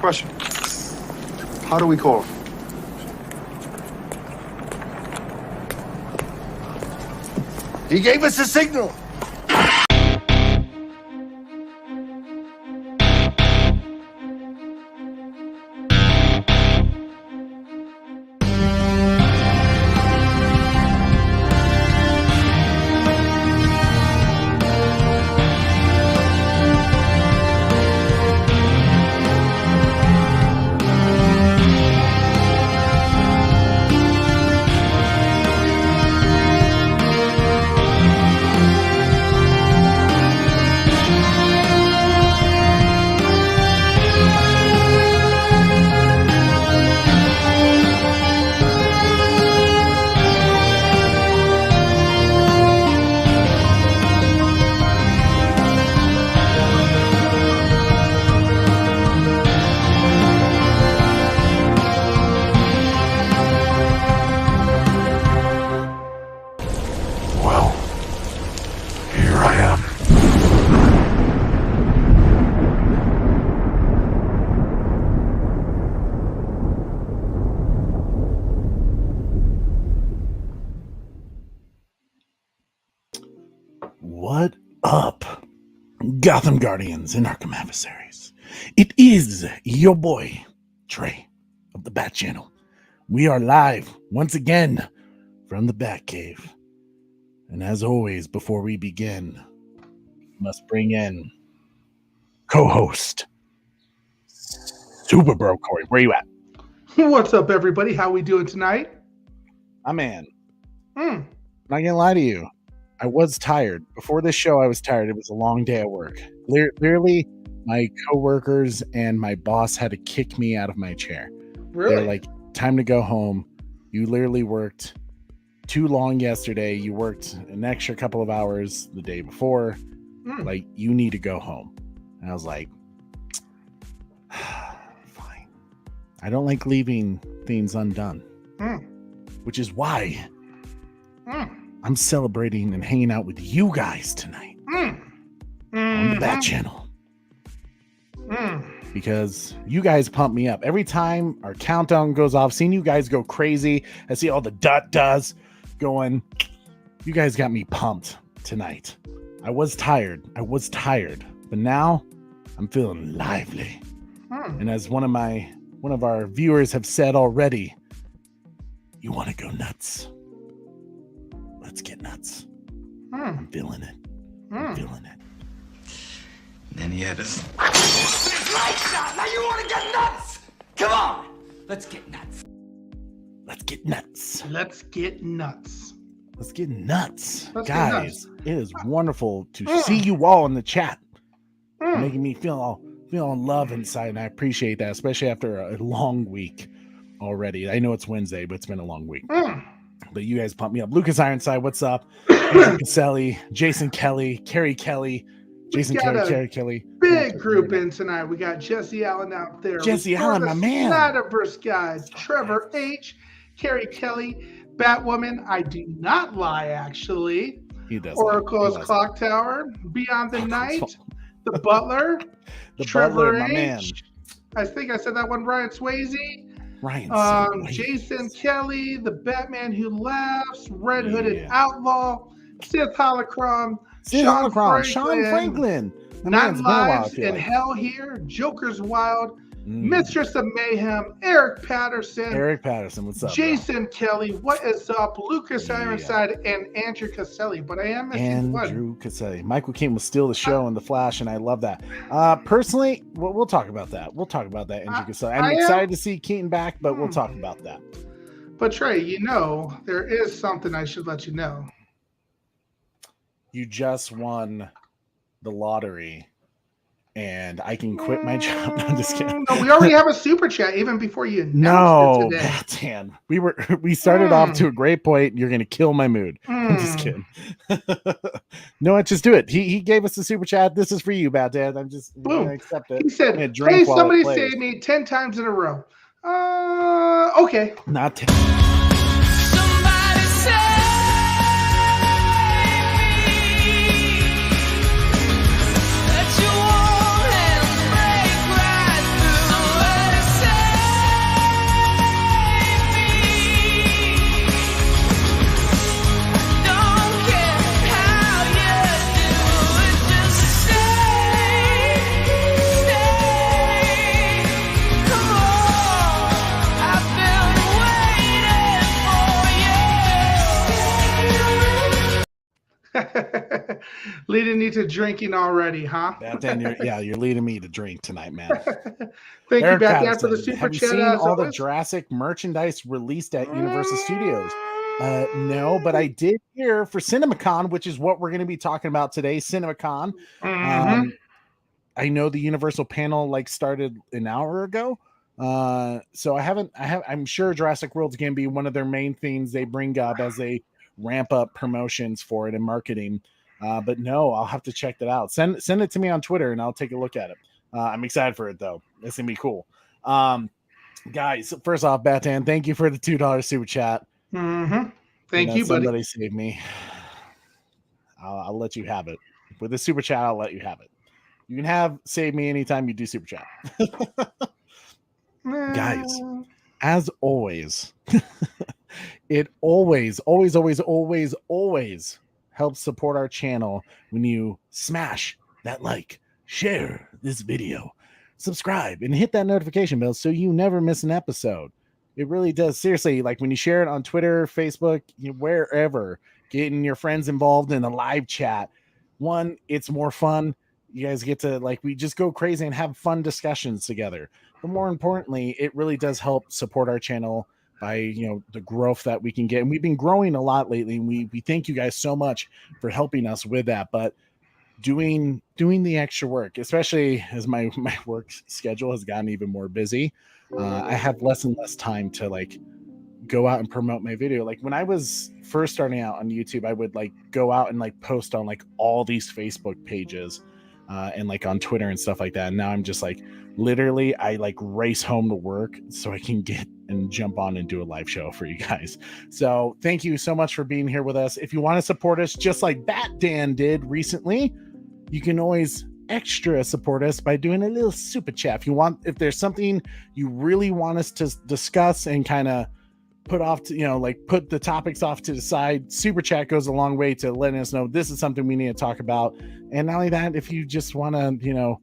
Question. How do we call? He gave us a signal. What up, Gotham Guardians and Arkham Adversaries? It is your boy, Trey, of the Bat Channel. We are live once again from the Batcave. And as always, before we begin, must bring in co-host, Super Bro Corey. Where you at? What's up, everybody? How we doing tonight? My man. Not gonna lie to you. I was tired. Before this show, I was tired. It was a long day at work. Literally, my coworkers and my boss had to kick me out of my chair. Really? They're like, time to go home. You literally worked too long yesterday. You worked an extra couple of hours the day before. Like, you need to go home. And I was like, fine. I don't like leaving things undone. Which is why I'm celebrating and hanging out with you guys tonight on the Bat Channel. Because you guys pump me up. Every time our countdown goes off, seeing you guys go crazy, I see all the does going. You guys got me pumped tonight. I was tired. But now I'm feeling lively. And as one of our viewers have said already, you want to go nuts. Let's get nuts. I'm feeling it. I'm feeling it. And then he had us. Now you want to get nuts? Come on, let's get nuts. Let's get nuts. Let's get nuts. Let's get nuts. Let's Guys, get nuts. it is wonderful to see you all in the chat. Making me feel all love inside, and I appreciate that, especially after a long week already. I know it's Wednesday, but it's been a long week. But you guys pump me up. Lucas Ironside, what's up? Andrew Caselli, Jason Kelly, Carrie Kelly, Jason Kelly, Carrie Kelly. Big group in tonight. We got Jesse Allen out there. Jesse Allen, my man. Snyderverse guys. Trevor H, Carrie Kelly, Batwoman. I do not lie, actually. He does. Oracle's Clock Tower, Beyond the Night, The Butler, The Trevor Butler, my H. man. I think I said that one. Ryan Swayze. Jason Kelly, the Batman Who Laughs, Red Hooded Outlaw, Sith Holocron, Sean Franklin, Not Lives in Hell here, Joker's Wild, Mistress of Mayhem, Eric Patterson, what's up? Jason Kelly, what is up? Lucas Ironside and Andrew Caselli, but I am missing one. Andrew Caselli. Michael Caine will steal the show in the Flash, and I love that. Personally, we'll talk about that. Andrew Caselli. I'm excited to see Keaton back, but we'll talk about that. But Trey, there is something I should let you know. You just won the lottery, and I can quit my job. No, I'm just kidding. No, we already have a super chat even before you announced it today. Dan, we started off to a great point. You're going to kill my mood. I'm just kidding. No, just do it. He gave us the super chat. This is for you, Bad Dad. I'm just going to accept it. He said, "Hey, somebody saved me 10 times in a row." Okay. Not 10. Somebody save me. Let your warm hands break right through. Leading you to drinking already, huh? Bat Dan, you're leading me to drink tonight, man. Thank you, Eric Bat Dan, for the Patterson, super have you chat. seen As all the always. Jurassic merchandise released at Universal Studios? No, but I did hear for Cinemacon, which is what we're going to be talking about today. Cinemacon. Mhm. I know the Universal panel like started an hour ago. So I'm sure Jurassic World's going to be one of their main things they bring up as they ramp up promotions for it and marketing. But no, I'll have to check that out. Send it to me on Twitter and I'll take a look at it. I'm excited for it though. It's gonna be cool. Guys, first off, Batan, thank you for the $2 super chat. Thank you, buddy. Somebody saved me. I'll let you have it. With the super chat, I'll let you have it. You can save me anytime you do super chat. Guys, as always, it always helps support our channel when you smash that like, share this video, subscribe, and hit that notification bell so you never miss an episode. It really does. Seriously, like when you share it on Twitter, Facebook, wherever, getting your friends involved in a live chat. One, it's more fun. You guys get to we just go crazy and have fun discussions together. But more importantly, it really does help support our channel by the growth that we can get. And we've been growing a lot lately. And we thank you guys so much for helping us with that. But doing the extra work, especially as my work schedule has gotten even more busy, I have less and less time to go out and promote my video. Like when I was first starting out on YouTube, I would go out and post on all these Facebook pages and on Twitter and stuff like that. And now I'm just literally I race home to work so I can get and jump on and do a live show for you guys. So thank you so much for being here with us. If you want to support us just like Bat Dan did recently, you can always extra support us by doing a little super chat. If there's something you really want us to discuss and kind of put off to, put the topics off to the side, super chat goes a long way to letting us know this is something we need to talk about. And not only that, if you just want to,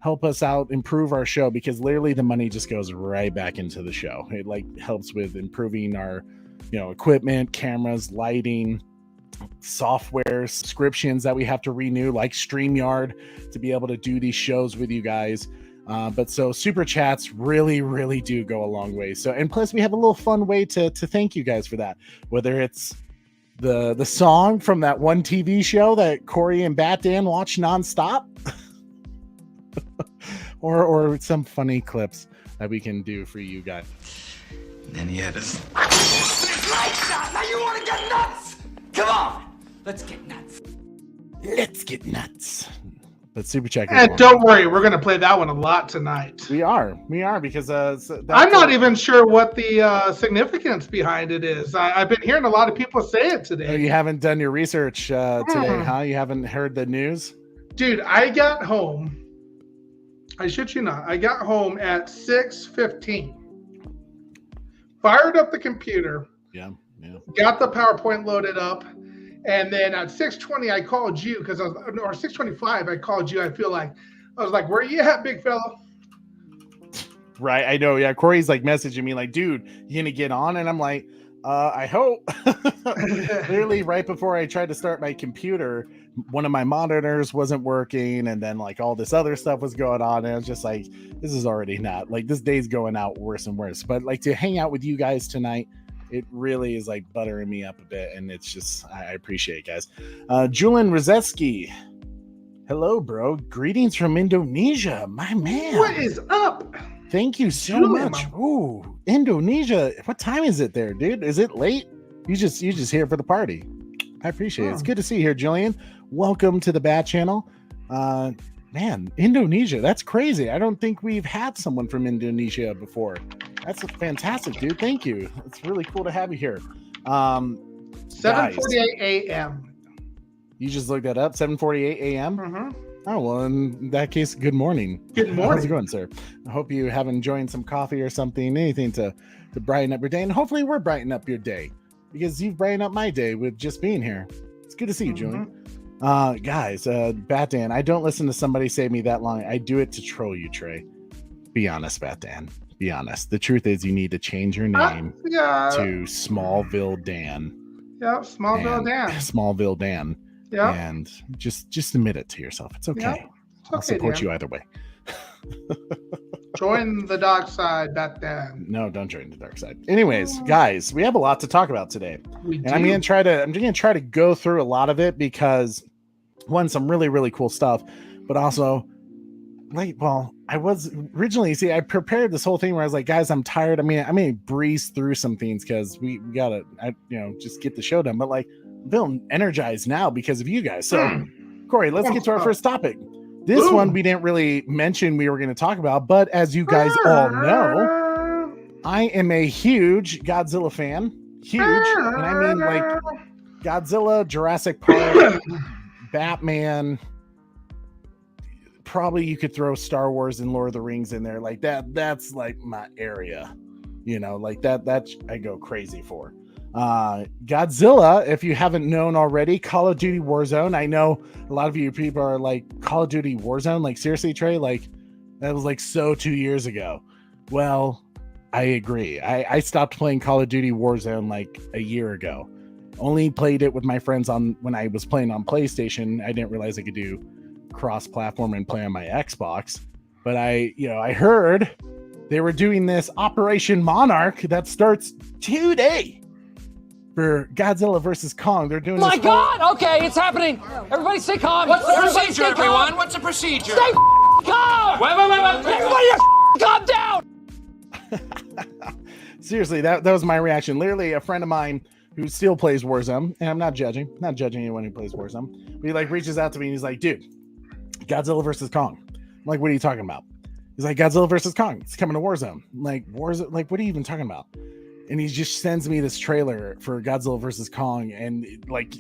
help us out, improve our show, because literally the money just goes right back into the show. It helps with improving our, equipment, cameras, lighting, software, subscriptions that we have to renew, like StreamYard, to be able to do these shows with you guys. But so super chats really do go a long way. So, and plus we have a little fun way to thank you guys for that, whether it's the song from that one TV show that Corey and Bat Dan watch nonstop, or some funny clips that we can do for you guys. And then he had us. Lights out! Now you want to get nuts? Come on! Let's get nuts. Let's get nuts. But super chat. And don't worry, we're going to play that one a lot tonight. We are because I'm not even sure what the significance behind it is. I've been hearing a lot of people say it today. Oh, you haven't done your research today, huh? You haven't heard the news? Dude, I got home. I shit you not. I got home at 6:15. Fired up the computer. Yeah. Got the PowerPoint loaded up. And then at 6:20, I called you or 6:25, I called you. I was like, where you at, big fella? Right. I know. Yeah. Corey's messaging me dude, you going to get on? And I'm like, I hope. Literally right before I tried to start my computer, one of my monitors wasn't working. And then all this other stuff was going on. And I was just this is already not this day's going out worse and worse. But to hang out with you guys tonight, it really is buttering me up a bit, and it's just I appreciate it, guys. Julian Rozeski, hello, bro. Greetings from Indonesia, my man. What is up? Thank you so much. Ooh, Indonesia. What time is it there, dude? Is it late? You just here for the party. I appreciate it. It's good to see you here, Julian. Welcome to the Bat Channel. Man, Indonesia. That's crazy. I don't think we've had someone from Indonesia before. That's fantastic, dude. Thank you. It's really cool to have you here. 7:48 a.m. You just looked that up? 7:48 a.m.? Mm-hmm. Oh, well, in that case, good morning. Good morning. How's it going, sir? I hope you have enjoyed some coffee or something, anything to brighten up your day. And hopefully we're brightening up your day, because you've brightened up my day with just being here. It's good to see you, Julian. Guys, Bat Dan, I don't listen to somebody save me that long. I do it to troll you, Trey. Be honest, Bat Dan. Be honest. The truth is you need to change your name to Smallville Dan. Yep, Smallville Dan. Smallville Dan. Yeah. And just admit it to yourself. It's okay. Yeah. It's I'll okay, support Dan. you either way. Join the dark side back then. No, don't join the dark side. Anyways, guys, we have a lot to talk about today. We And do. I'm gonna try to go through a lot of it because one, some really, really cool stuff, but also I was originally, I prepared this whole thing where I was like, guys, I'm tired. I mean, breeze through some things because we gotta, just get the show done. But like, I'm feeling energized now because of you guys. So, Corey, let's get to our first topic. This one we didn't really mention we were going to talk about, but as you guys all know, I am a huge Godzilla fan. Huge. And I mean like Godzilla, Jurassic Park, Batman. Probably you could throw Star Wars and Lord of the Rings in there. Like that's like my area. Like that I go crazy for. Godzilla, if you haven't known already, Call of Duty Warzone. I know a lot of you people are like, Call of Duty Warzone, like seriously, Trey, like that was like so 2 years ago. Well, I agree. I stopped playing Call of Duty Warzone like a year ago. Only played it with my friends when I was playing on PlayStation. I didn't realize I could do cross-platform and play on my Xbox. But I heard they were doing this Operation Monarch that starts today. For Godzilla versus Kong, they're doing. My God! Okay, it's happening. Everybody, stay calm. What's the procedure, everyone? What's the procedure? Stay calm. Wait. Everybody, calm down. Seriously, that was my reaction. Literally, a friend of mine who still plays Warzone, and I'm not judging anyone who plays Warzone. But he like reaches out to me and he's like, "Dude, Godzilla versus Kong." I'm like, "What are you talking about?" He's like, "Godzilla versus Kong. It's coming to Warzone." I'm like, Warzone? Like, what are you even talking about? And he just sends me this trailer for Godzilla versus Kong, and like,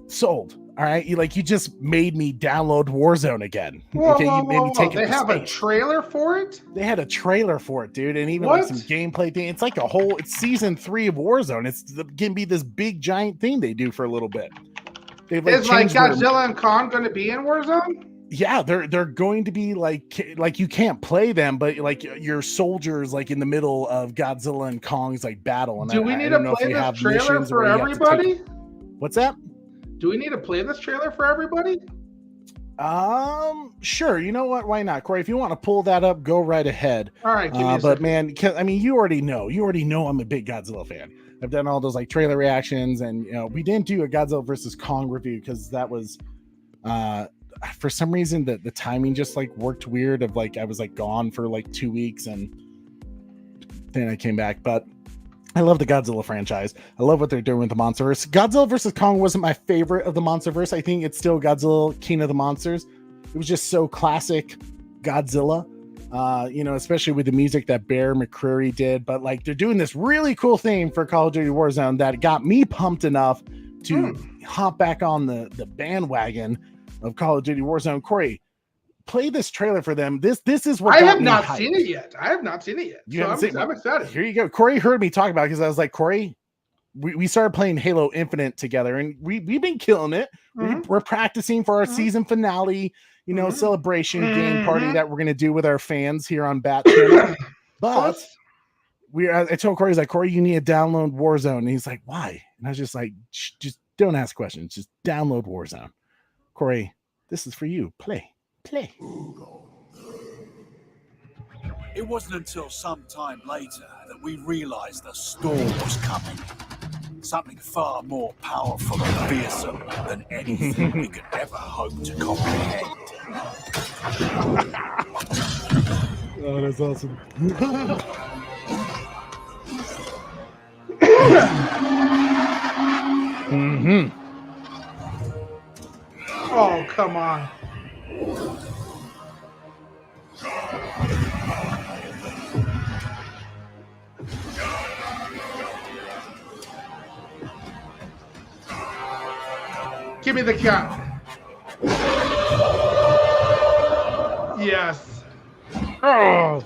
sold. All right, you just made me download Warzone again. Whoa, You made me take it. They have a trailer for it. They had a trailer for it, dude, and even like some gameplay thing. It's like it's season 3 of Warzone. It's gonna be this big giant thing they do for a little bit. Is like Godzilla and Kong going to be in Warzone? Yeah, they're going to be like you can't play them, but like your soldiers like in the middle of Godzilla and Kong's like battle. And do we need to play this trailer for everybody? What's that? Do we need to play this trailer for everybody? Sure. You know what? Why not, Corey? If you want to pull that up, go right ahead. All right. But man, I mean, you already know I'm a big Godzilla fan. I've done all those like trailer reactions, and we didn't do a Godzilla versus Kong review because that was for some reason the timing just like worked weird of like I was like gone for like 2 weeks and then I came back. But I love the Godzilla franchise. I love what they're doing with the Monsterverse. Godzilla versus Kong wasn't my favorite of the Monsterverse. I think it's still Godzilla King of the Monsters. It was just so classic Godzilla, especially with the music that Bear McCreary did. But like they're doing this really cool thing for Call of Duty Warzone that got me pumped enough to hop back on the bandwagon of Call of Duty Warzone. Corey, play this trailer for them. This is what I have not seen it yet. I'm excited. Here you go. Corey heard me talk about it because I was like, Corey, we started playing Halo Infinite together and we've been killing it. We're practicing for our season finale, celebration game party that we're going to do with our fans here on Bat Channel. But I told Corey, he's like, Corey, you need to download Warzone. And he's like, why? And I was just like, just don't ask questions. Just download Warzone. Corey, this is for you. Play. It wasn't until some time later that we realized the storm was coming. Something far more powerful and fearsome than anything we could ever hope to comprehend. Oh, that's awesome. Oh, come on. Give me the count. Yes. Oh.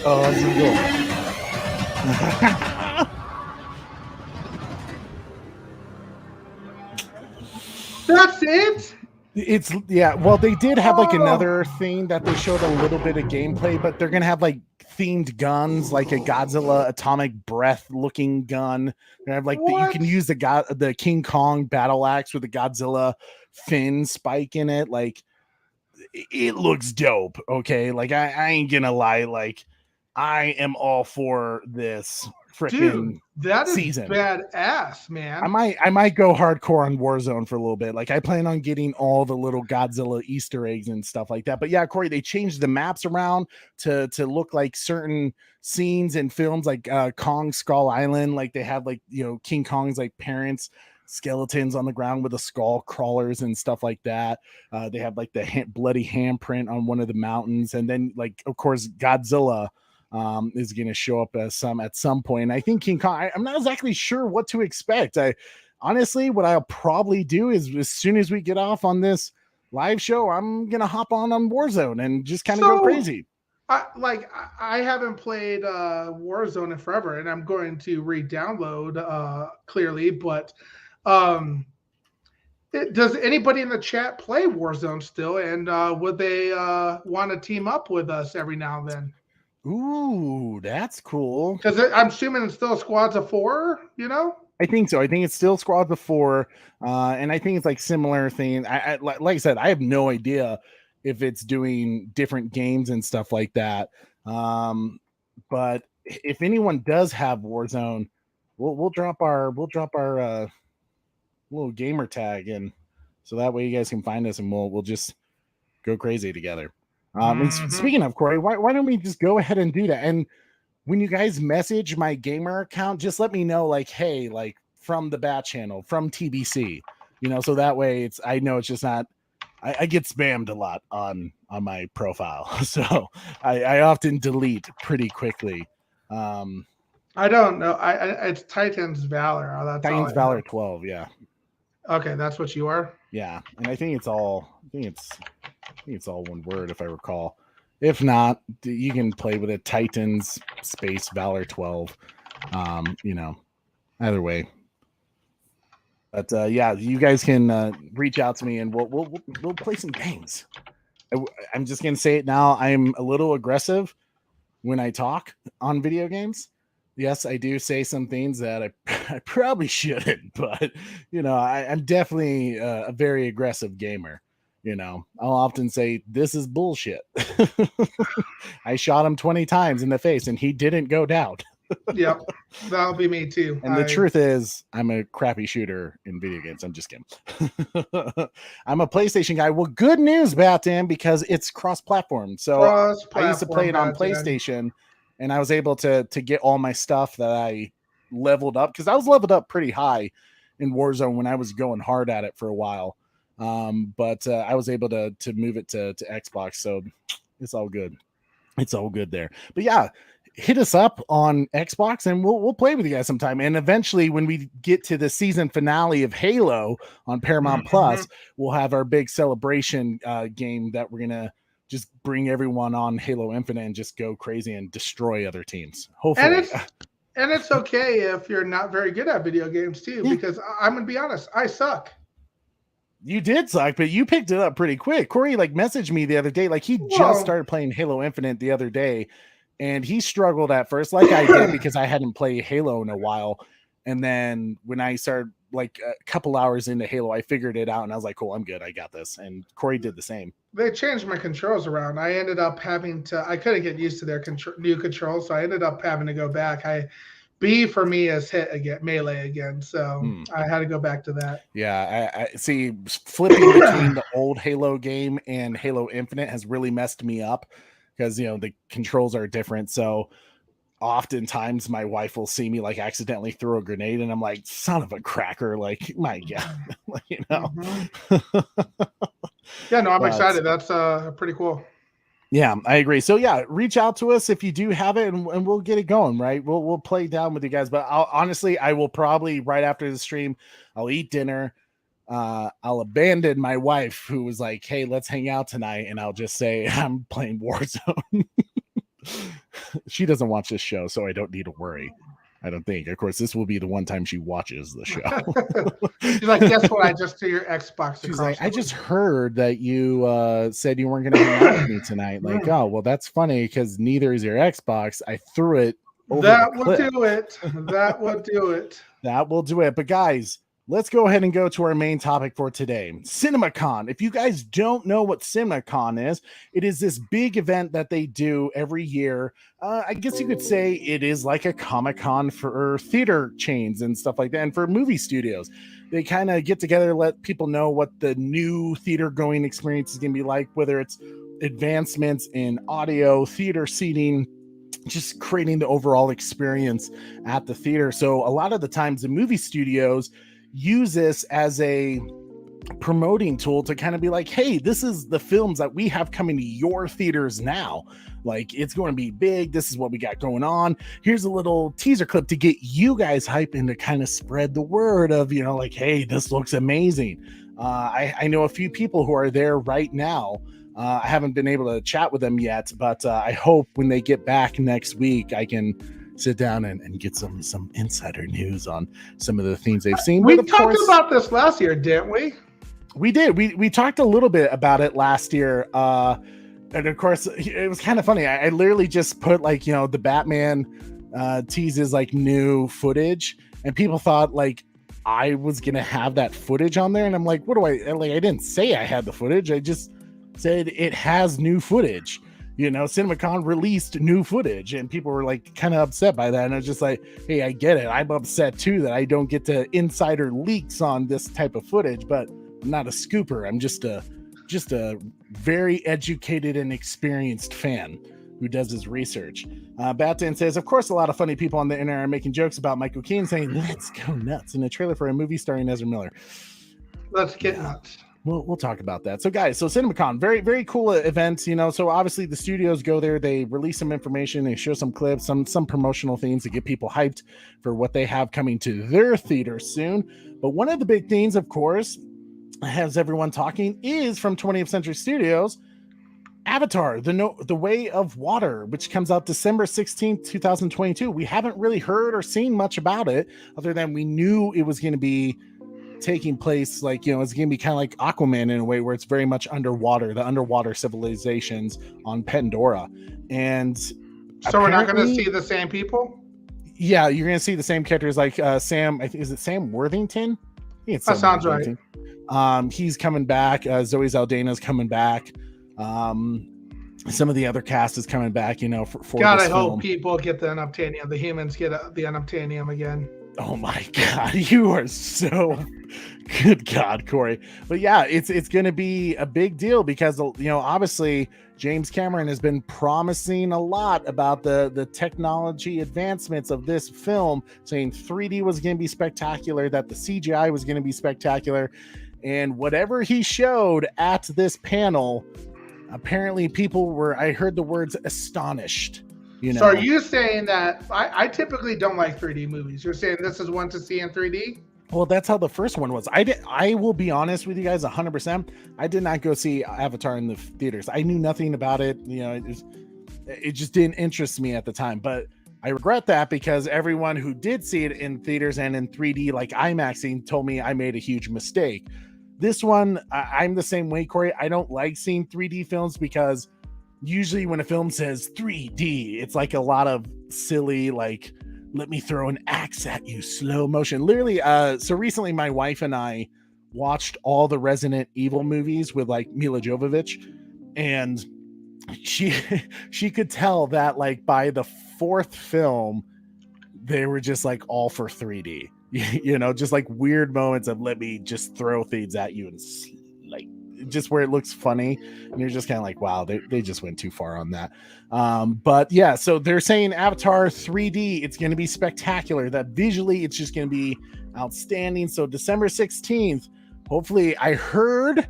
Oh, that's cool. That's it? It's yeah. Well, they did have like another thing that they showed a little bit of gameplay, but they're gonna have like themed guns, like a Godzilla atomic breath looking gun. They have like you can use the King Kong battle axe with the Godzilla fin spike in it. Like it looks dope. Okay, like I ain't gonna lie. Like I am all for this freaking that is season. Badass, man. I might go hardcore on Warzone for a little bit. Like I plan on getting all the little Godzilla Easter eggs and stuff like that. But yeah, Corey, they changed the maps around to look like certain scenes in films like Kong Skull Island. Like they have like, you know, King Kong's like parents skeletons on the ground with the skull crawlers and stuff like that. They have like the bloody handprint on one of the mountains, and then like of course Godzilla is going to show up as at some point. I think King Kong, I'm not exactly sure what to expect. Honestly, what I'll probably do is as soon as we get off on this live show, I'm going to hop on Warzone and just kind of go crazy. I haven't played Warzone in forever, and I'm going to re-download clearly, but does anybody in the chat play Warzone still? And would they want to team up with us every now and then? Ooh, that's cool. Because I'm assuming it's still squads of 4, you know? I think so. I think it's still squads of 4. And I think it's like similar thing. Like I said, I have no idea if it's doing different games and stuff like that. But if anyone does have Warzone, we'll drop our little gamer tag in, so that way you guys can find us and we'll just go crazy together. And speaking of, Corey, why don't we just go ahead and do that? And when you guys message my gamer account, just let me know, like, hey, like from the Bat Channel, from TBC, you know, so that way I know it's just not. I get spammed a lot on my profile, so I often delete pretty quickly. I don't know. It's Titans Valor. That's Titans Valor 12. Yeah. Okay, that's what you are. Yeah, and I think it's all one word if I recall. If not, you can play with it. Titans space Valor 12. You know, either way. But yeah, you guys can reach out to me and we'll play some games. I'm just gonna say it now. I'm a little aggressive when I talk on video games. Yes, I do say some things that I probably shouldn't, but you know, I'm definitely a very aggressive gamer. You know, I'll often say this is bullshit. I shot him 20 times in the face and he didn't go down. Yep, that'll be me too. And the truth is, I'm a crappy shooter in video games. I'm just kidding. I'm a PlayStation guy. Well, good news, Batman, because it's cross-platform. So I used to play it on PlayStation, and I was able to get all my stuff that I leveled up, because I was leveled up pretty high in Warzone when I was going hard at it for a while. But I was able to move it to Xbox, so it's all good. It's all good there. But yeah, hit us up on Xbox and we'll play with you guys sometime. And eventually, when we get to the season finale of Halo on Paramount Plus, we'll have our big celebration game that we're gonna just bring everyone on Halo Infinite and just go crazy and destroy other teams. Hopefully. And it's okay if you're not very good at video games too, because I'm gonna be honest, I suck. You did suck, but you picked it up pretty quick. Corey messaged me the other day, like he just started playing Halo Infinite the other day, and he struggled at first, like I did, because I hadn't played Halo in a while. And then when I started like a couple hours into Halo, I figured it out and I was like, cool, I'm good. I got this. And Corey did the same. They changed my controls around. I ended up having to, I couldn't get used to their new controls. So I ended up having to go back. B for me is hit again, melee again. So I had to go back to that. Yeah. I see, flipping between the old Halo game and Halo Infinite has really messed me up, because, you know, the controls are different. So oftentimes my wife will see me like accidentally throw a grenade and I'm like, son of a cracker, like, my God, you know. Yeah, no, I'm excited. That's pretty cool. Yeah, I agree. So yeah, reach out to us if you do have it, and we'll get it going. Right, we'll play down with you guys. But honestly, I will probably right after the stream, I'll eat dinner. I'll abandon my wife, who was like, "Hey, let's hang out tonight," and I'll just say I'm playing Warzone. She doesn't watch this show, so I don't need to worry. I don't think. Of course, this will be the one time she watches the show. She's like, guess what? I just threw your Xbox. She's like, I just heard that you said you weren't going to hang out with me tonight. Like, oh, well, that's funny because neither is your Xbox. I threw it over That the will cliff. do it. That will do it. That will do it. But guys, let's go ahead and go to our main topic for today. Cinemacon. If you guys don't know what Cinemacon is, it is this big event that they do every year. I guess you could say it is like a Comic-Con for theater chains and stuff like that, and for movie studios. They kind of get together, let people know what the new theater going experience is going to be like, whether it's advancements in audio, theater seating, just creating the overall experience at the theater. So a lot of the times the movie studios use this as a promoting tool to kind of be like, hey, this is the films that we have coming to your theaters now. Like, it's going to be big. This is what we got going on. Here's a little teaser clip to get you guys hyped and to kind of spread the word of, you know, like, hey, this looks amazing. I know a few people who are there right now. I haven't been able to chat with them yet, but I hope when they get back next week, I can sit down and get some insider news on some of the things they've seen. We talked about this last year, didn't we? We did. We talked a little bit about it last year. And of course, it was kind of funny. I literally just put like, you know, the Batman teases like new footage, and people thought like I was going to have that footage on there. And I'm like, what do I like? I didn't say I had the footage. I just said it has new footage. You know, Cinemacon released new footage, and people were like kind of upset by that. And I was just like, hey, I get it. I'm upset too that I don't get to insider leaks on this type of footage, but I'm not a scooper. I'm just a very educated and experienced fan who does his research. Batman says, of course, a lot of funny people on the internet are making jokes about Michael Keaton saying, let's go nuts in a trailer for a movie starring Ezra Miller. Let's get nuts. We'll talk about that. So guys, so Cinemacon, very, very cool event, you know, so obviously the studios go there, they release some information, they show some clips, some promotional things to get people hyped for what they have coming to their theater soon. But one of the big things, of course, has everyone talking is from 20th Century Studios, Avatar, the Way of Water, which comes out December 16th, 2022. We haven't really heard or seen much about it other than we knew it was going to be taking place, like, you know, it's gonna be kind of like Aquaman in a way where it's very much underwater, the underwater civilizations on Pandora. And so we're not going to see the same people. Yeah, you're gonna see the same characters, like Sam, I think, is it Sam Worthington? I think it's that sounds Worthington. Right. He's coming back. Zoe Saldana's coming back. Some of the other cast is coming back, you know, for God, this I film. hope people get the unobtainium, the humans get the unobtainium again. Oh my God, you are so good, God, Corey. But yeah, it's going to be a big deal because, you know, obviously James Cameron has been promising a lot about the technology advancements of this film, saying 3D was going to be spectacular, that the CGI was going to be spectacular, and whatever he showed at this panel, apparently people were, I heard the words astonished. You know? So are you saying that I typically don't like 3D movies? You're saying this is one to see in 3D? Well, that's how the first one was. I will be honest with you guys 100%. I did not go see Avatar in the theaters. I knew nothing about it. You know, it just didn't interest me at the time. But I regret that because everyone who did see it in theaters and in 3D, like IMAXing, told me I made a huge mistake. This one, I'm the same way, Corey. I don't like seeing 3D films because usually when a film says 3D, it's like a lot of silly, like, let me throw an axe at you, slow motion. Literally, so recently my wife and I watched all the Resident Evil movies with like Mila Jovovich, and she could tell that like by the fourth film, they were just like all for 3D. You know, just like weird moments of let me just throw things at you and like just where it looks funny, and you're just kind of like, wow, they just went too far on that. But yeah, so they're saying Avatar 3D, it's going to be spectacular, that visually it's just going to be outstanding. So December 16th, hopefully, I heard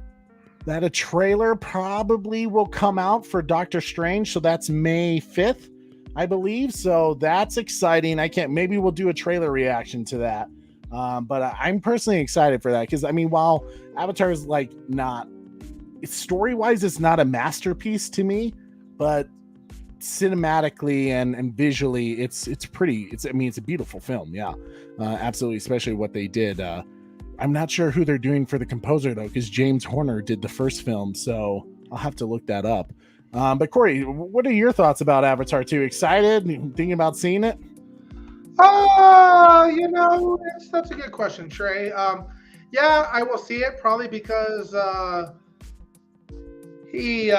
that a trailer probably will come out for Doctor Strange, so that's May 5th, I believe. So that's exciting. Maybe we'll do a trailer reaction to that. But I'm personally excited for that because, I mean, while Avatar is like story-wise, it's not a masterpiece to me, but cinematically and visually, it's pretty. It's a beautiful film. Yeah, absolutely. Especially what they did. I'm not sure who they're doing for the composer though, because James Horner did the first film, so I'll have to look that up. But Corey, what are your thoughts about Avatar 2? Excited? Thinking about seeing it? That's a good question, Trey. Yeah, I will see it probably because he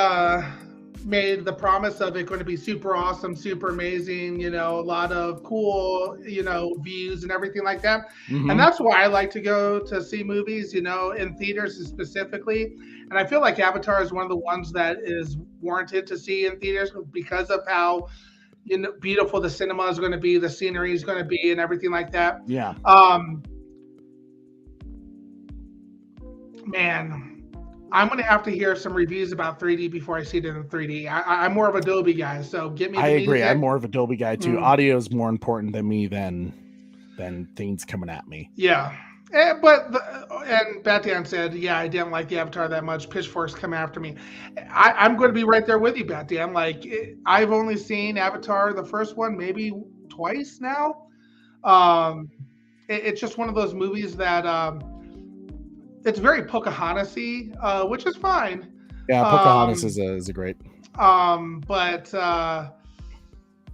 made the promise of it going to be super awesome, super amazing, a lot of cool, views and everything like that. Mm-hmm. And that's why I like to go to see movies, in theaters specifically. And I feel like Avatar is one of the ones that is warranted to see in theaters because of how, beautiful the cinema is going to be, the scenery is going to be, and everything like that. Yeah. Man, I'm going to have to hear some reviews about 3D before I see it in 3D. I'm more of a Dolby guy, so get me. I agree. music. I'm more of a Dolby guy too. Audio is more important than me than things coming at me. Yeah. And Bat-Dan said, yeah, I didn't like the Avatar that much. Pitchforks come after me. I'm going to be right there with you, Bat-Dan. Like, I've only seen Avatar, the first one, maybe twice now. It's just one of those movies that it's very Pocahontas-y, which is fine. Yeah, Pocahontas is a great.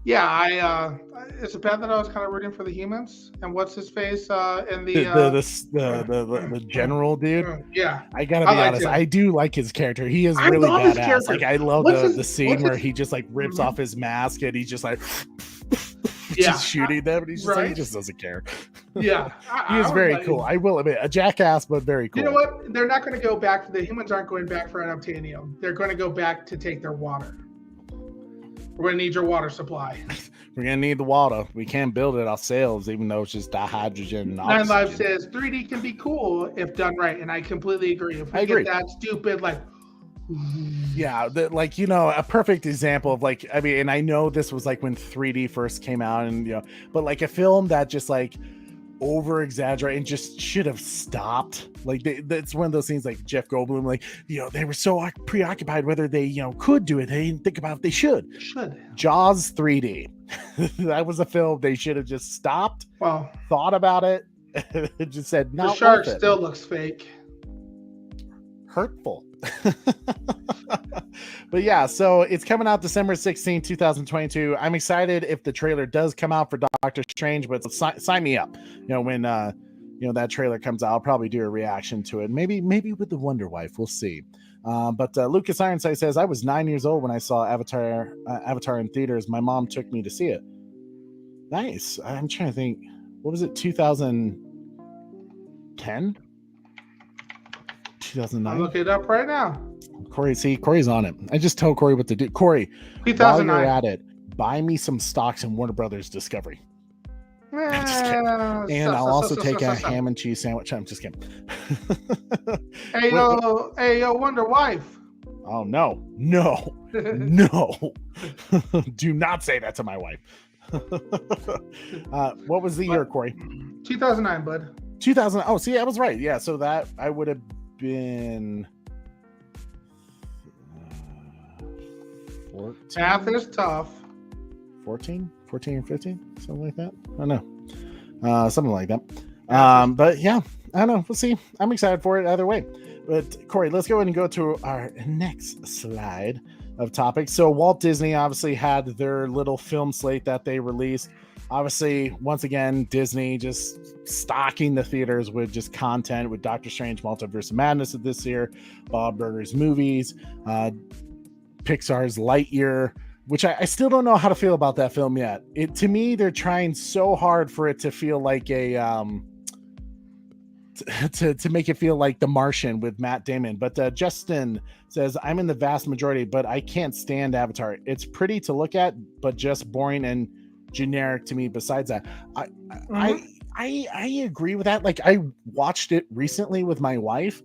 Yeah, it's bad that I was kind of rooting for the humans and what's his face in the general dude. Yeah, I gotta be honest. I do like his character. He is really badass. Like I love the scene where he just like rips off his mask and he's just like just shooting them, and he's just like, he just doesn't care. Yeah, he is very cool. I will admit, a jackass, but very cool. You know what? They're not going to go back. The humans aren't going back for unobtainium. They're going to go back to take their water. We're going to need your water supply. We're going to need the water. We can't build it ourselves, even though it's just hydrogen and oxygen. 9 Live says 3D can be cool if done right, and I completely agree. If we get that stupid, like... Yeah, a perfect example of and I know this was like when 3D first came out, and but like a film that just like over exaggerate and just should have stopped. Like that's one of those things like Jeff Goldblum, like they were so preoccupied whether they could do it, they didn't think about if they should. Jaws 3D. That was a film they should have just stopped. Well, thought about it. Just said no. The shark still looks fake. Hurtful. But yeah, so it's coming out December 16, 2022. I'm excited if the trailer does come out for Doctor Strange, but sign me up. When that trailer comes out, I'll probably do a reaction to it. Maybe with the Wonder Wife. We'll see. But Lucas Ironside says, I was 9 years old when I saw Avatar in theaters. My mom took me to see it. Nice. I'm trying to think. What was it? 2010? 2009. I'm looking it up right now. Corey's on it. I just tell Corey what to do. Corey, 2009. while you're at it, buy me some stocks in Warner Brothers Discovery. I'm just kidding. And I'll also take a ham and cheese sandwich. I'm just kidding. Hey yo, Wonder Wife. Oh no. Do not say that to my wife. What was the year, Corey? 2009, bud. 2000. Oh, see, I was right. Yeah, so that I would have been 14. Math is tough. 14 or 15, something like that. I don't know. Something like that. But yeah, I don't know. We'll see. I'm excited for it either way. But Corey, let's go ahead and go to our next slide of topics. So Walt Disney obviously had their little film slate that they released. Obviously, once again, Disney just stocking the theaters with just content with Doctor Strange Multiverse of Madness of this year, Bob Burger's movies, Pixar's Lightyear, which I still don't know how to feel about that film yet. To me, they're trying so hard for it to feel like a to make it feel like The Martian with Matt Damon. But Justin says, I'm in the vast majority, but I can't stand Avatar. It's pretty to look at, but just boring and generic to me. Besides that, I agree with that. Like, I watched it recently with my wife,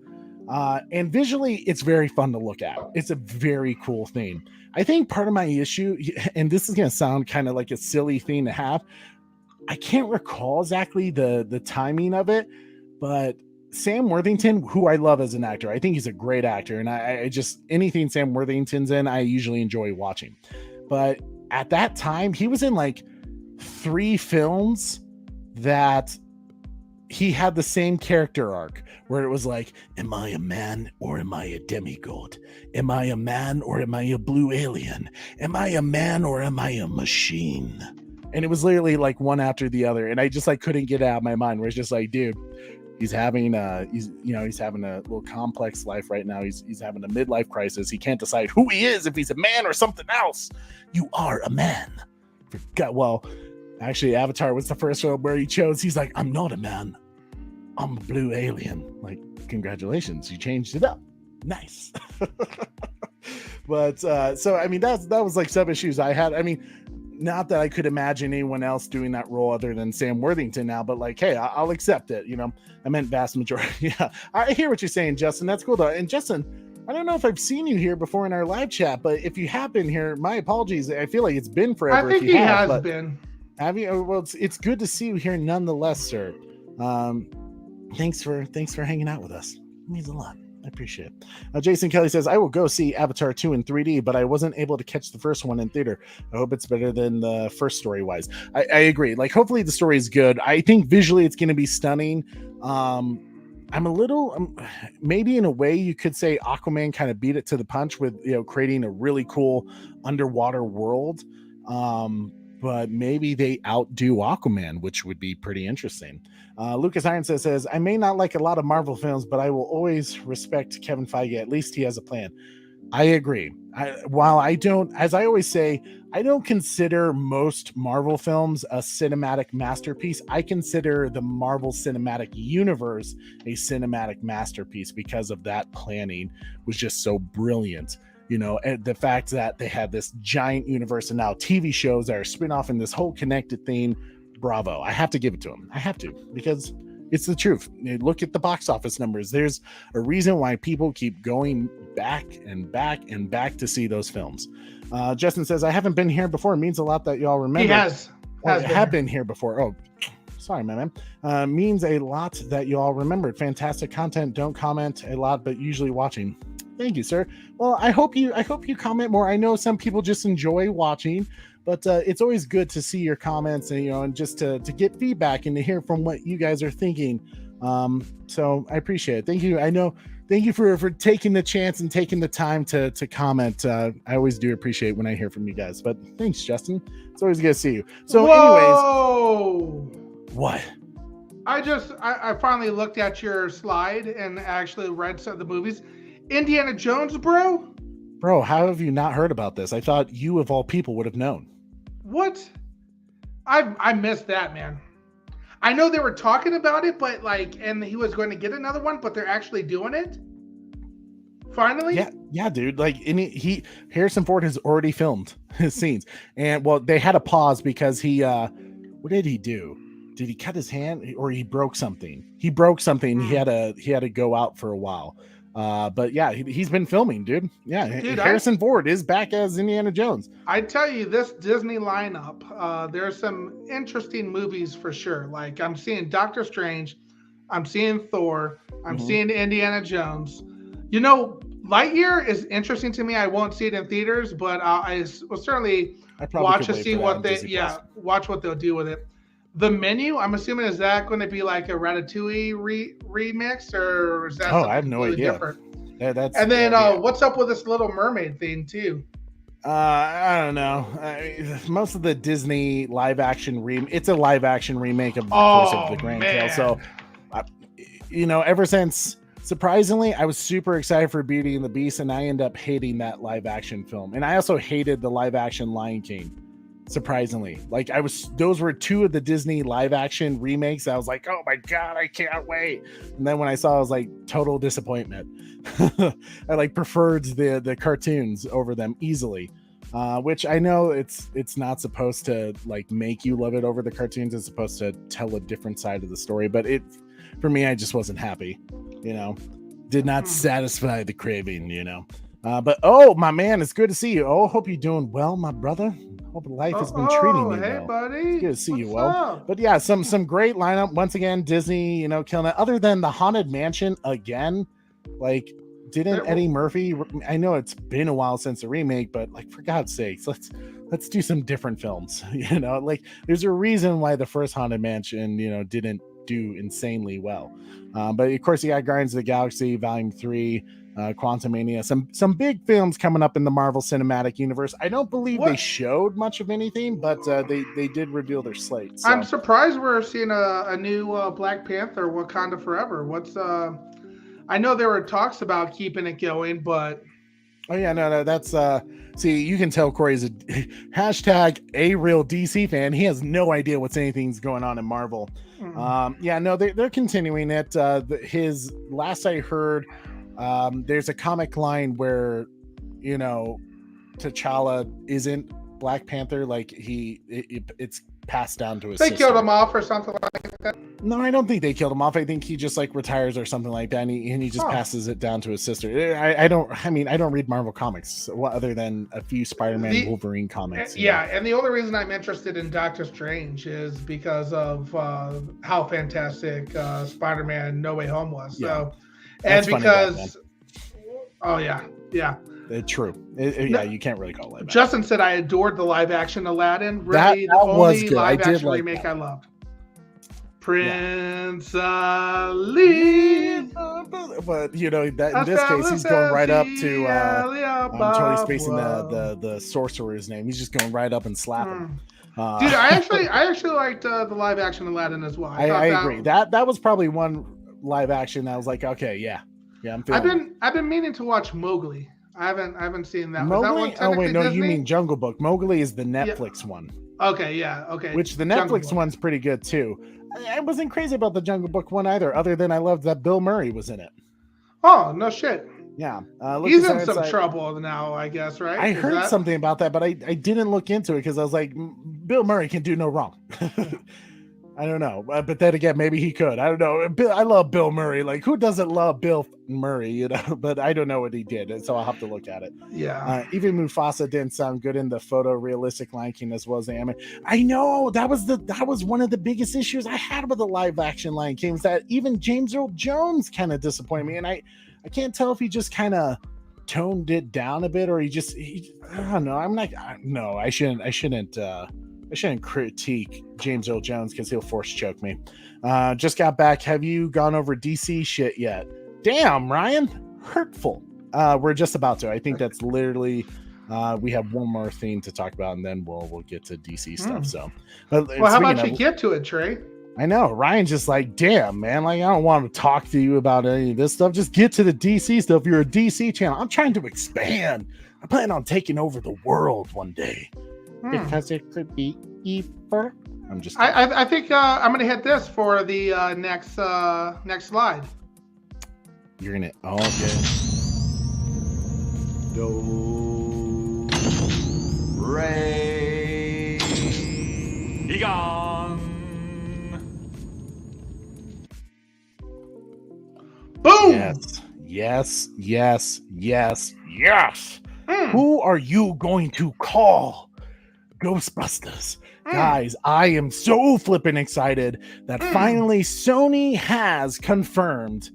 and visually it's very fun to look at. It's a very cool thing. I think part of my issue, and this is going to sound kind of like a silly thing to have, I can't recall exactly the timing of it, but Sam Worthington, who I love as an actor, I think he's a great actor, and I just anything Sam Worthington's in, I usually enjoy watching. But at that time, he was in like 3 films that he had the same character arc where it was like, am I a man or am I a demigod? Am I a man or am I a blue alien? Am I a man or am I a machine? And it was literally like one after the other. And I just like couldn't get it out of my mind where it's just like, dude, he's having a little complex life right now. He's having a midlife crisis. He can't decide who he is, if he's a man or something else. You are a man. Well, actually, Avatar was the first one where he chose. He's like, I'm not a man. I'm a blue alien. Like, congratulations, you changed it up. Nice. But so I mean, that was like some issues I had. I mean, not that I could imagine anyone else doing that role other than Sam Worthington now, but like, hey, I'll accept it. You know, I meant vast majority. Yeah, I hear what you're saying, Justin. That's cool though. And Justin, I don't know if I've seen you here before in our live chat, but if you have been here, my apologies. I feel like it's been forever. I think he has been. Have you? Well, it's good to see you here nonetheless, sir. Thanks for hanging out with us. It means a lot. I appreciate it. Jason Kelly says, I will go see Avatar 2 in 3D, but I wasn't able to catch the first one in theater. I hope it's better than the first story-wise. I agree. Like, hopefully the story is good. I think visually it's going to be stunning. I'm a little, maybe in a way you could say Aquaman kind of beat it to the punch with, you know, creating a really cool underwater world. But maybe they outdo Aquaman, which would be pretty interesting. Lucas Ironside says, I may not like a lot of Marvel films, but I will always respect Kevin Feige. At least he has a plan. I agree. While I don't, as I always say, I don't consider most Marvel films a cinematic masterpiece. I consider the Marvel Cinematic Universe a cinematic masterpiece because of that planning was just so brilliant. You know, and the fact that they had this giant universe and now TV shows that are spin-off in this whole connected thing. Bravo. I have to give it to them. I have to, because it's the truth. Look at the box office numbers. There's a reason why people keep going back and back and back to see those films. Justin says, I haven't been here before. It means a lot that y'all remember. He has been here before. Oh, sorry, my man. Means a lot that y'all remembered. Fantastic content. Don't comment a lot, but usually watching. Thank you, sir. Well, I hope you comment more. I know some people just enjoy watching, but it's always good to see your comments and, you know, and just to get feedback and to hear from what you guys are thinking. So I appreciate it. Thank you. Thank you for taking the chance and taking the time to comment. I always do appreciate when I hear from you guys, but thanks, Justin. It's always good to see you. So anyways, what? I finally looked at your slide and actually read some of the movies. Indiana Jones, bro, how have you not heard about this? I thought you of all people would have known. What? I missed that, man. I know they were talking about it, but like, and he was going to get another one, but they're actually doing it finally. Yeah, dude. Like, Harrison Ford has already filmed his scenes, and well, they had a pause because he what did he do? Did he cut his hand or he broke something? He broke something. He had to go out for a while. But yeah, he's been filming, dude. Yeah, dude, Harrison Ford is back as Indiana Jones. I tell you, this Disney lineup, there's some interesting movies for sure. Like, I'm seeing Doctor Strange, I'm seeing Thor, I'm seeing Indiana Jones. You know, Lightyear is interesting to me. I won't see it in theaters, but I will certainly watch to see what watch what they'll do with it. The Menu, I'm assuming, is that going to be like a Ratatouille remix, or is that something I have no idea. Different? Yeah, and then what's up with this Little Mermaid thing too? I don't know. Most of the Disney live action it's a live action remake of Course of the Grand Tale. So, you know, ever since, surprisingly, I was super excited for Beauty and the Beast, and I end up hating that live action film. And I also hated the live action Lion King. Surprisingly, like those were two of the Disney live action remakes. I was like, oh my God, I can't wait. And then when I saw, I was like, total disappointment. I like preferred the cartoons over them easily, which I know it's not supposed to like make you love it over the cartoons. It's supposed to tell a different side of the story, but for me, I just wasn't happy, you know, did not satisfy the craving, you know. But my man, it's good to see you. Hope you're doing well, my brother. Hope life has been treating you well. Buddy. It's good to see you well. But yeah, some great lineup once again. Disney, you know, killing it. Other than the Haunted Mansion again, like, didn't Eddie Murphy? I know it's been a while since the remake, but like, for God's sakes, let's do some different films. Like there's a reason why the first Haunted Mansion, didn't do insanely well. But of course, you got Guardians of the Galaxy Volume 3, Quantumania, some big films coming up in the Marvel Cinematic Universe. I don't believe they showed much of anything, but they did reveal their slate. So. I'm surprised we're seeing a new Black Panther, Wakanda Forever. I know there were talks about keeping it going, but oh yeah, no, that's see, you can tell Corey's a hashtag a real DC fan. He has no idea what's anything's going on in Marvel. Yeah, no, they're continuing it. His last I heard, there's a comic line where T'Challa isn't Black Panther, like it's passed down to his sister. Killed him off or something like that. No, I don't think they killed him off. I think he just like retires or something like that, and he just passes it down to his sister. I don't read Marvel comics other than a few Spider-Man, Wolverine comics. Yeah, and the only reason I'm interested in Doctor Strange is because of how fantastic Spider-Man No Way Home was. So, and because oh yeah. True. Yeah, you can't really call it. Justin said I adored the live action Aladdin. Really, that was good. Live action like remake that. I loved. Prince Ali. But in this case, he's going right up to. I'm totally spacing the sorcerer's name. He's just going right up and slapping him. Dude, I actually liked the live action Aladdin as well. I agree. That was probably one live action that was like, okay, yeah, I'm feeling. I've been meaning to watch Mowgli. I haven't seen that. Mowgli? Was that one no, Disney? You mean Jungle Book. Mowgli is the Netflix one. Okay. Which the Netflix one's pretty good too. I wasn't crazy about the Jungle Book one either, other than I loved that Bill Murray was in it. Oh, no shit. Yeah. He's in some trouble now, I guess, right? I heard something about that, but I didn't look into it because I was like, Bill Murray can do no wrong. I don't know. But then again, maybe he could. I don't know. I love Bill Murray. Like, who doesn't love Bill Murray, But I don't know what he did, so I'll have to look at it. Yeah. Even Mufasa didn't sound good in the photorealistic Lion King as well as the anime. I know. That was one of the biggest issues I had with the live-action Lion King, is that even James Earl Jones kind of disappointed me, and I can't tell if he just kind of toned it down a bit, or I don't know. I shouldn't critique James Earl Jones because he'll force choke me. Just got back. Have you gone over DC shit yet? Damn, Ryan, hurtful. We're just about to. I think that's literally. We have one more thing to talk about, and then we'll get to DC stuff. So, well, how about you get to it, Trey? I know Ryan's just like, damn, man. Like, I don't want to talk to you about any of this stuff. Just get to the DC stuff. You're a DC channel. I'm trying to expand. I plan on taking over the world one day. Because it could be evil. I'm just. I think I'm gonna hit this for the next slide. You're gonna. Oh, okay. Do Ray. Be gone. Boom. Yes. Who are you going to call? Ghostbusters. Guys, I am so flippin' excited that finally Sony has confirmed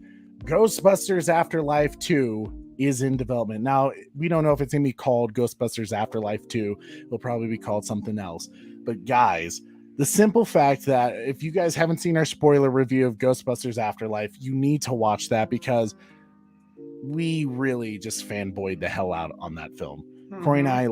Ghostbusters Afterlife 2 is in development. Now, we don't know if it's going to be called Ghostbusters Afterlife 2. It'll probably be called something else. But guys, the simple fact that if you guys haven't seen our spoiler review of Ghostbusters Afterlife, you need to watch that because we really just fanboyed the hell out on that film. Corey and I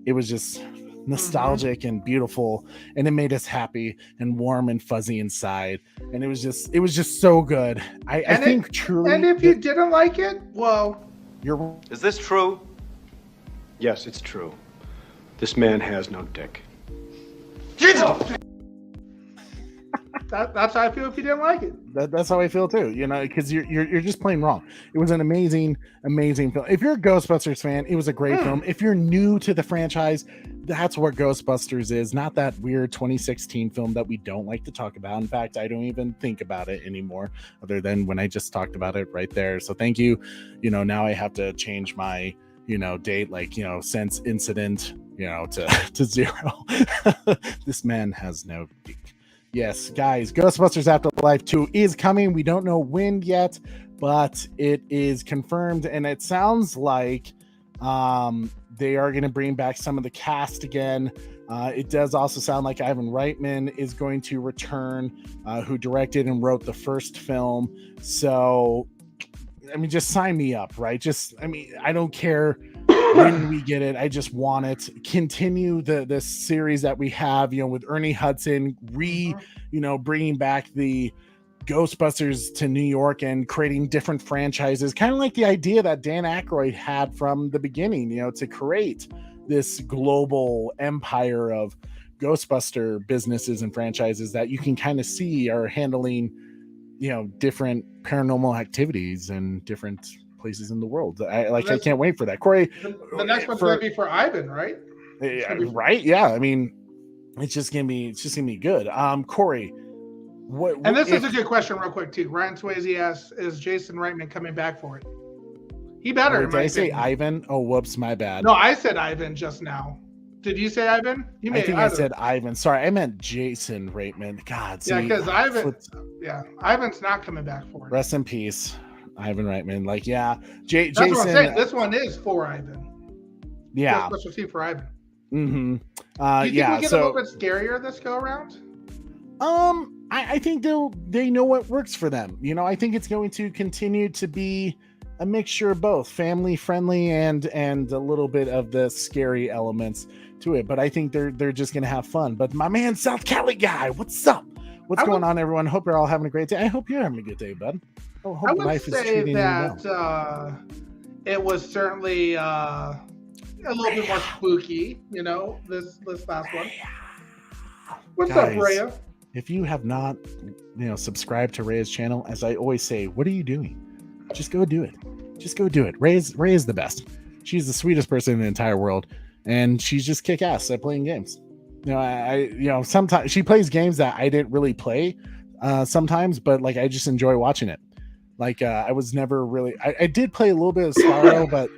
it was just nostalgic and beautiful, and it made us happy and warm and fuzzy inside, and it was just so good. I think truly. And if you didn't like it, well, Is this true? Yes, it's true. This man has no dick. That's how I feel if you didn't like it. That's how I feel too, because you're just plain wrong. It was an amazing film. If you're a Ghostbusters fan, it was a great film. If you're new to the franchise, that's what Ghostbusters is, not that weird 2016 film that we don't like to talk about. In fact, I don't even think about it anymore, other than when I just talked about it right there. So thank you. Now I have to change my date, since incident, to 0. This man has no dick. Yes, guys, Ghostbusters Afterlife 2 is coming. We don't know when yet, but it is confirmed, and it sounds like They are going to bring back some of the cast again. It does also sound like Ivan Reitman is going to return, who directed and wrote the first film. So, I mean, just sign me up, right? I don't care when we get it. I just want it. Continue the series that we have, with Ernie Hudson bringing back the Ghostbusters to New York and creating different franchises, kind of like the idea that Dan Aykroyd had from the beginning, to create this global empire of Ghostbuster businesses and franchises that you can kind of see are handling, different paranormal activities in different places in the world. I can't wait for that. Corey, the next one's going to be for Ivan, right? Right? Yeah. I mean, it's just gonna be good. Corey, and this is a good question, real quick too. Ryan Swayze asks, "Is Jason Reitman coming back for it?" He better. Did I say Ivan? Oh, whoops, my bad. No, I said Ivan just now. Did you say Ivan? I said Ivan. Sorry, I meant Jason Reitman. God, yeah, because Ivan's not coming back for it. Rest in peace, Ivan Reitman. That's Jason. What I'm saying. This one is for Ivan. Yeah, special fee for Ivan. Mm-hmm. Do you think we get a little bit scarier this go around? I think they know what works for them. I think it's going to continue to be a mixture of both family friendly and a little bit of the scary elements to it. But I think they're just going to have fun. But my man, South Cali guy, what's up? What's going on, everyone? Hope you're all having a great day. I hope you're having a good day, bud. I would life say is treating that you well. It was certainly a little bit more spooky, this last one. What's up, Rhea? If you have not, subscribed to Rhea's channel, as I always say, what are you doing? Just go do it. Just go do it. Rhea is the best. She's the sweetest person in the entire world, and she's just kick ass at playing games. Sometimes she plays games that I didn't really play sometimes, but I just enjoy watching it. I was never really, I did play a little bit of Spyro, but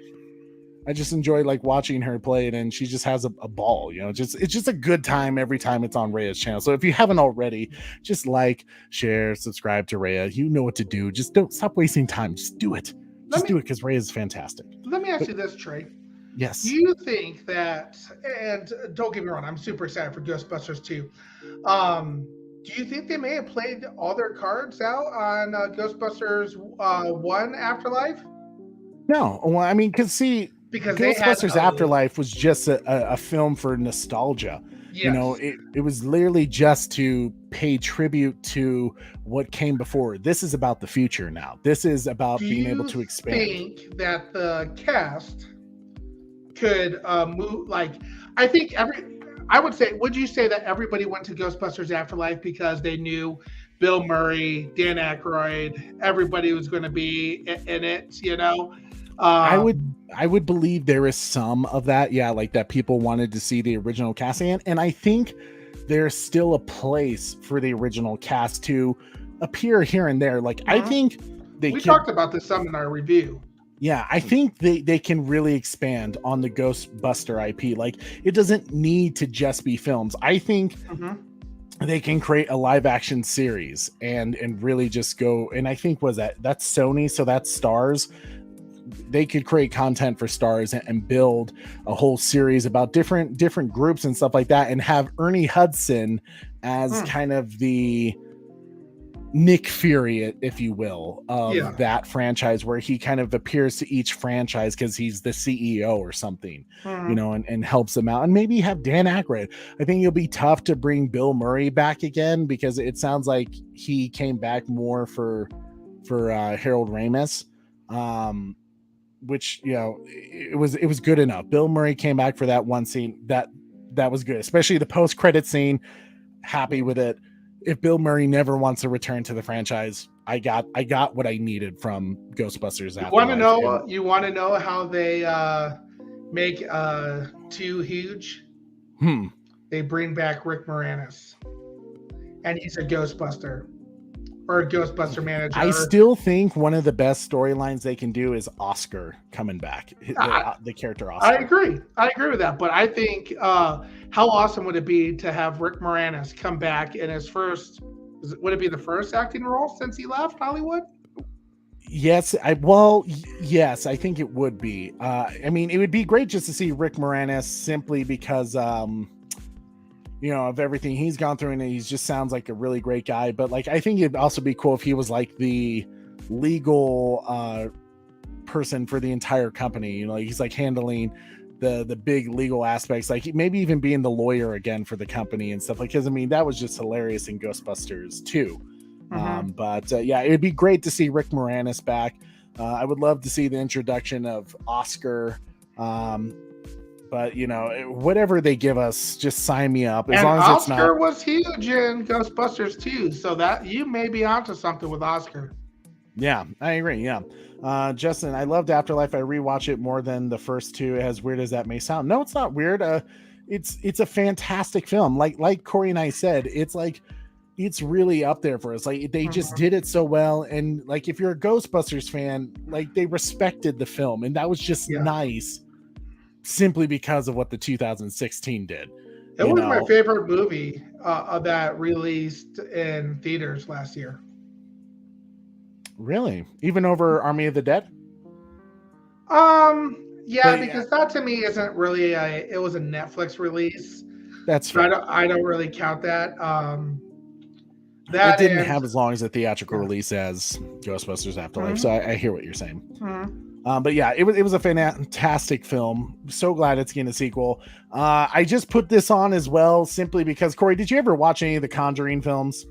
I just enjoy watching her play it, and she just has a ball, it's just a good time every time it's on Rhea's channel. So if you haven't already, just share, subscribe to Rhea. You know what to do. Just don't stop wasting time. Just do it. Do it because Rhea is fantastic. Let me ask you this, Trey. Yes. Do you think that, and don't get me wrong, I'm super excited for Ghostbusters 2. Do you think they may have played all their cards out on Ghostbusters 1 Afterlife? No. Well, I mean, because Ghostbusters Afterlife was just a film for nostalgia. Yes. It was literally just to pay tribute to what came before. This is about the future now. This is about being able to expand. Do you think that the cast could move? Would you say that everybody went to Ghostbusters Afterlife because they knew Bill Murray, Dan Aykroyd, everybody was going to be in it, I would believe there is some of that. Yeah. That people wanted to see the original cast and I think there's still a place for the original cast to appear here and there. I think we talked about this some in our review. Yeah, I think they can really expand on the Ghostbuster IP. It doesn't need to just be films. I think they can create a live action series and really just go. And I think that's Sony, so that's Stars. They could create content for Stars and build a whole series about different groups and stuff like that, and have Ernie Hudson as kind of the Nick Fury, if you will, of that franchise, where he kind of appears to each franchise because he's the CEO or something, and helps them out. And maybe have Dan Aykroyd. I think it'll be tough to bring Bill Murray back again because it sounds like he came back more for Harold Ramis, which it was good enough. Bill Murray came back for that one scene that was good, especially the post-credit scene. Happy with it. If Bill Murray never wants to return to the franchise, I got what I needed from Ghostbusters. You want to know how they make 2 huge? They bring back Rick Moranis, and he's a Ghostbuster or a Ghostbuster manager. I still think one of the best storylines they can do is Oscar coming back. The character Oscar. I agree with that. But I think how awesome would it be to have Rick Moranis come back in his first? Would it be the first acting role since he left Hollywood? Yes, I think it would be. I mean, it would be great just to see Rick Moranis simply because of everything he's gone through, and he just sounds like a really great guy. But like, I think it'd also be cool if he was like the legal person for the entire company. Like he's like handling the big legal aspects, like maybe even being the lawyer again for the company and stuff. Like, because I mean, that was just hilarious in Ghostbusters too. But yeah, it'd be great to see Rick Moranis back. I would love to see the introduction of Oscar. But whatever they give us, just sign me up. As long as it's not. Oscar was huge in Ghostbusters too, so that you may be onto something with Oscar. Yeah, I agree. Yeah. Justin, I loved Afterlife. I rewatch it more than the first two, as weird as that may sound. No, it's not weird. It's a fantastic film. Like Corey and I said, it's really up there for us. Like they just did it so well. And like, if you're a Ghostbusters fan, like they respected the film, and that was just nice simply because of what the 2016 did. It was my favorite movie that released in theaters last year. Really? Even over Army of the Dead? Yeah, because that to me isn't really it was a Netflix release. That's fair. I don't really count that. It didn't have as long as a theatrical release as Ghostbusters Afterlife, so I hear what you're saying. But yeah, it was a fantastic film. So glad it's getting a sequel. I just put this on as well simply because, Corey, did you ever watch any of the Conjuring films?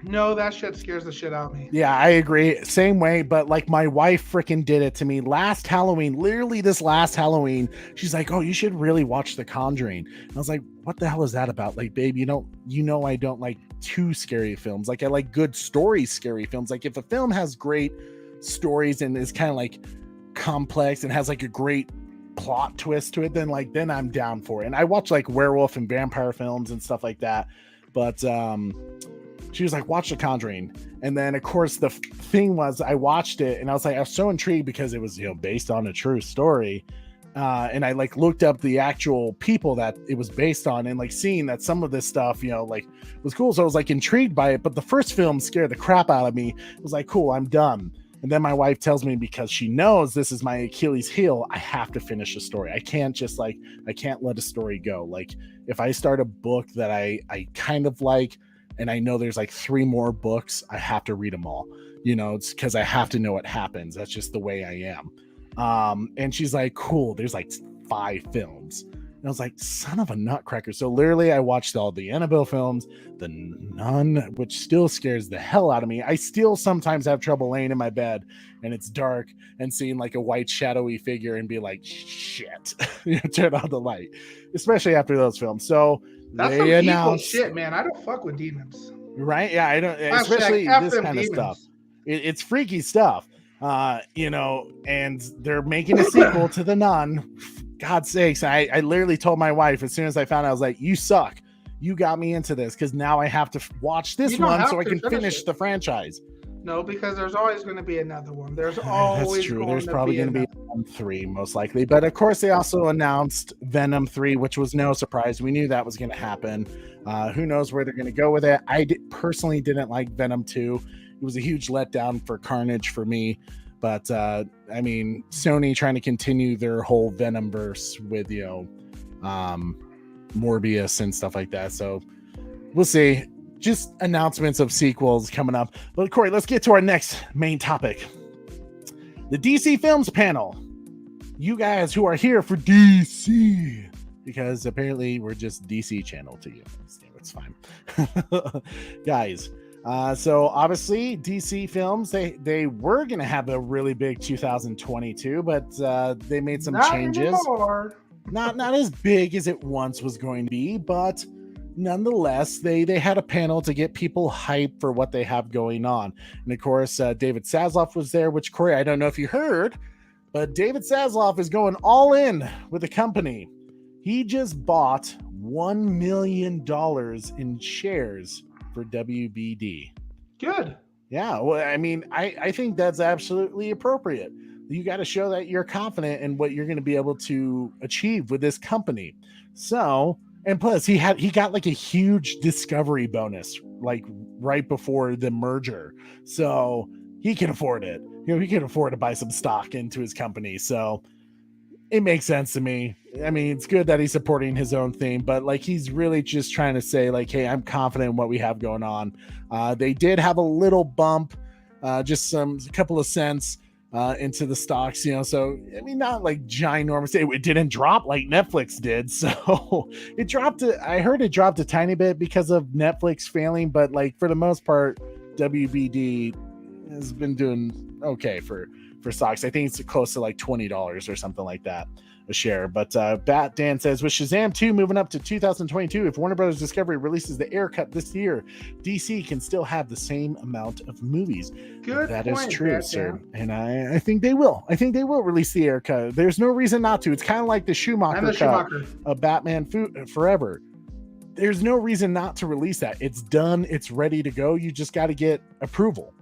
No, that shit scares the shit out of me. Yeah, I agree. Same way, but like my wife freaking did it to me last Halloween. Literally this last Halloween, she's like, "Oh, you should really watch The Conjuring." And I was like, "What the hell is that about?" Like, babe, I don't like too scary films. Like I like good story scary films. Like if a film has great stories and is kind of like complex and has like a great plot twist to it, then I'm down for it. And I watch like werewolf and vampire films and stuff like that. But she was like, "Watch The Conjuring." And then of course the thing was, I watched it and I was so intrigued because it was, based on a true story. And I like looked up the actual people that it was based on, and like seeing that some of this stuff, was cool. So I was like intrigued by it, but the first film scared the crap out of me. It was like, cool, I'm done. And then my wife tells me, because she knows this is my Achilles heel, I have to finish the story. I can't just I can't let a story go. Like if I start a book that I kind of like, and I know there's like 3 more books, I have to read them all, it's because I have to know what happens. That's just the way I am. And she's like, cool, there's like 5 films. And I was like, son of a nutcracker. So literally I watched all the Annabelle films, The Nun, which still scares the hell out of me. I still sometimes have trouble laying in my bed and it's dark and seeing like a white shadowy figure and be like, shit, turn on the light, especially after those films. So that's some evil shit, man. I don't fuck with demons. Right? Yeah, I don't, especially this kind of stuff. It's freaky stuff. And they're making a sequel to The Nun. God's sakes. I literally told my wife as soon as I found out, I was like, you suck. You got me into this because now I have to watch this one so I can finish the franchise. No, because there's always going to be another one. There's always That's true. There's probably going to be 3 most likely. But of course, they also announced Venom 3, which was no surprise. We knew that was going to happen. Who knows where they're going to go with it. I personally didn't like Venom 2. It was a huge letdown for Carnage for me. But I mean, Sony trying to continue their whole Venomverse with Morbius and stuff like that. So we'll see. Just announcements of sequels coming up. But Corey, let's get to our next main topic. The DC Films panel. You guys who are here for DC, because apparently we're just DC channel to you. It's fine. Guys. So obviously DC Films, they were going to have a really big 2022, but they made some changes. Anymore. Not as big as it once was going to be, but nonetheless, they had a panel to get people hyped for what they have going on. And of course, David Zaslav was there, which, Corey, I don't know if you heard, but David Zaslav is going all in with the company. He just bought $1 million in shares for WBD. Good. Yeah, well, I mean, I think that's absolutely appropriate. You got to show that you're confident in what you're going to be able to achieve with this company. So, And plus, he got like a huge discovery bonus, like right before the merger, so he can afford it. He can afford to buy some stock into his company, so it makes sense to me. I mean, it's good that he's supporting his own thing, but like he's really just trying to say, like, hey, I'm confident in what we have going on. They did have a little bump, just a couple of cents into the stocks, so I mean, not like ginormous. It didn't drop like Netflix did, so it dropped. I heard it dropped a tiny bit because of Netflix failing, but like for the most part, WBD has been doing okay for stocks. I think it's close to like $20 or something like that a share. But Bat Dan says, with Shazam 2 moving up to 2022, if Warner Brothers Discovery releases the Air Cut this year, DC can still have the same amount of movies. Good That point, is true, Bat sir. Dan. And I think they will. I think they will release the Air Cut. There's no reason not to. It's kind of like the Schumacher cut of Batman Forever. There's no reason not to release that. It's done. It's ready to go. You just got to get approval.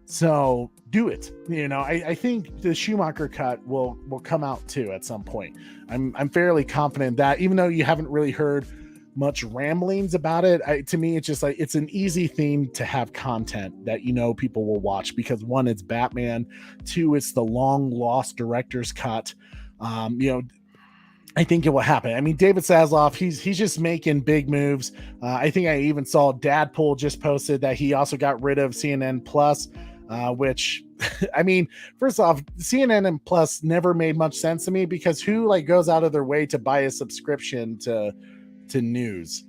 So do it. I think the Schumacher cut will come out too at some point. I'm fairly confident that, even though you haven't really heard much ramblings about it, to me it's just like it's an easy thing to have content that people will watch, because one, it's Batman, two, it's the long lost director's cut. I think it will happen. I mean, David Zaslav, he's just making big moves. I think I even saw Dadpool just posted that he also got rid of CNN Plus. Which, I mean, first off, CNN and Plus never made much sense to me, because who like goes out of their way to buy a subscription to news?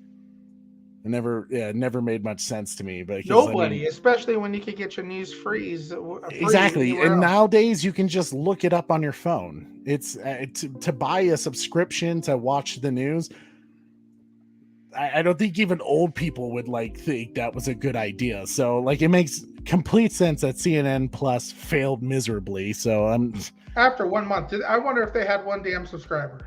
It never made much sense to me. But nobody, especially when you could get your news free exactly. And nowadays you can just look it up on your phone. It's to buy a subscription to watch the news. I don't think even old people would think that was a good idea. So it makes complete sense that CNN Plus failed miserably. So after 1 month, I wonder if they had one damn subscriber.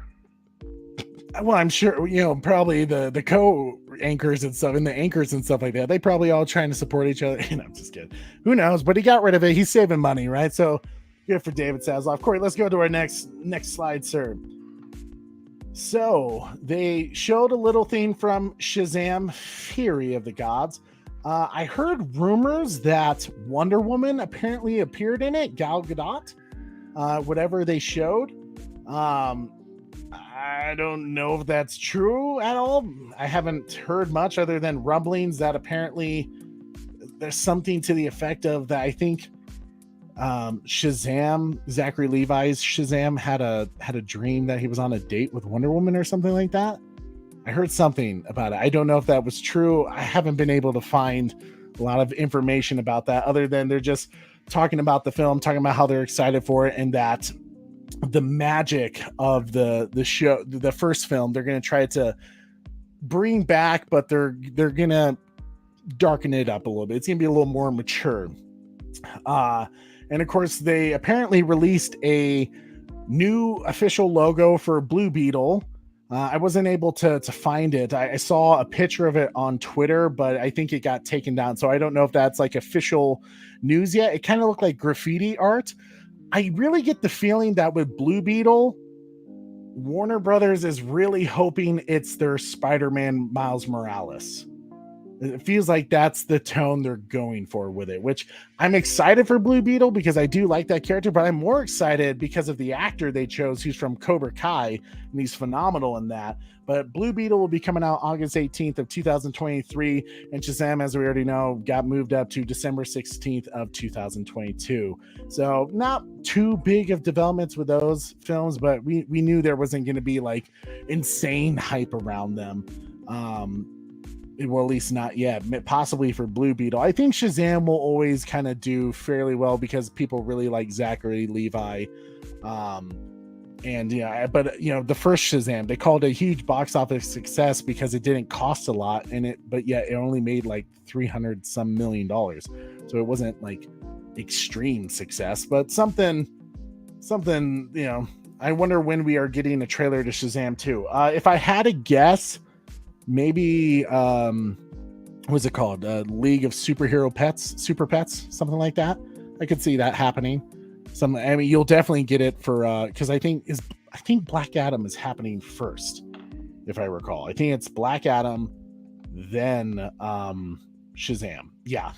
Well, I'm sure, probably the co-anchors and stuff, and the anchors and stuff like that, they probably all trying to support each other. I'm just kidding. Who knows? But he got rid of it. He's saving money, right? So good for David Zaslav. Corey, let's go to our next slide, sir. So they showed a little thing from Shazam: Fury of the Gods. I heard rumors that Wonder Woman apparently appeared in it, Gal Gadot, whatever they showed. I don't know if that's true at all. I haven't heard much other than rumblings that apparently there's something to the effect of that. I think Shazam, Zachary Levi's Shazam, had a dream that he was on a date with Wonder Woman or something like that. I heard something about it. I don't know if that was true. I haven't been able to find a lot of information about that, other than they're just talking about the film, talking about how they're excited for it, and that the magic of the show, the first film, they're going to try to bring back, but they're going to darken it up a little bit. It's going to be a little more mature. And of course, they apparently released a new official logo for Blue Beetle. I wasn't able to find it. I saw a picture of it on Twitter, but I think it got taken down. So I don't know if that's like official news yet. It kind of looked like graffiti art. I really get the feeling that with Blue Beetle, Warner Brothers is really hoping it's their Spider-Man Miles Morales. It feels like that's the tone they're going for with it, which I'm excited for Blue Beetle because I do like that character, but I'm more excited because of the actor they chose, who's from Cobra Kai, and he's phenomenal in that. But Blue Beetle will be coming out August 18th of 2023, and Shazam, as we already know, got moved up to December 16th of 2022. So not too big of developments with those films, but we knew there wasn't going to be like insane hype around them. Well, at least not yet. Possibly for Blue Beetle. I think Shazam will always kind of do fairly well because people really like Zachary Levi. And yeah, but the first Shazam, they called it a huge box office success because it didn't cost a lot, but yet it only made like $300 some million. So it wasn't like extreme success, but something. I wonder when we are getting a trailer to Shazam 2. If I had to guess, maybe what's it called? League of Superhero Pets, Super Pets, something like that. I could see that happening. You'll definitely get it for because I think Black Adam is happening first. if I recall. I think it's Black Adam, then Shazam. Yeah.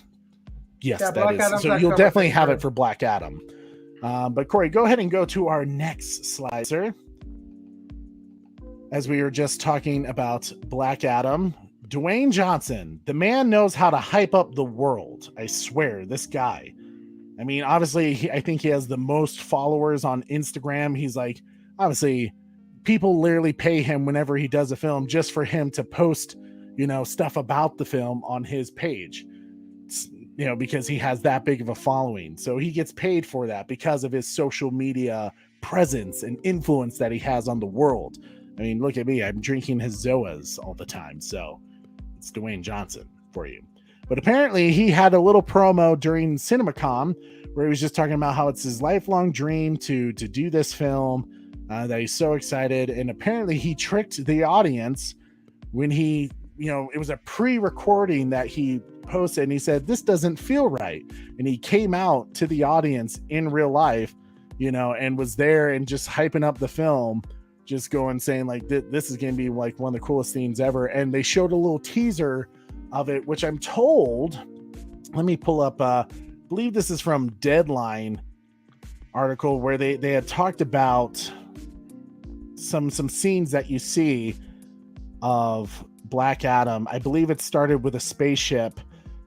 Yes, Yeah, that Black is. Adam's So that you'll cover definitely thing have for- it for Black Adam. But Corey, go ahead and go to our next slide, sir. As we were just talking about Black Adam, Dwayne Johnson, the man knows how to hype up the world. I swear, this guy. I mean, obviously, I think he has the most followers on Instagram. He's like, obviously, people literally pay him whenever he does a film just for him to post, stuff about the film on his page, because he has that big of a following. So he gets paid for that because of his social media presence and influence that he has on the world. I mean, look at me. I'm drinking his Zoas all the time. So it's Dwayne Johnson for you. But apparently he had a little promo during Cinemacon where he was just talking about how it's his lifelong dream to do this film, that he's so excited. And apparently he tricked the audience when he, it was a pre-recording that he posted, and he said, this doesn't feel right. And he came out to the audience in real life, and was there and just hyping up the film, just going, saying like, this is going to be like one of the coolest scenes ever. And they showed a little teaser of it, which I'm told, let me pull up, I believe this is from Deadline article where they had talked about some scenes that you see of Black Adam. I believe it started with a spaceship,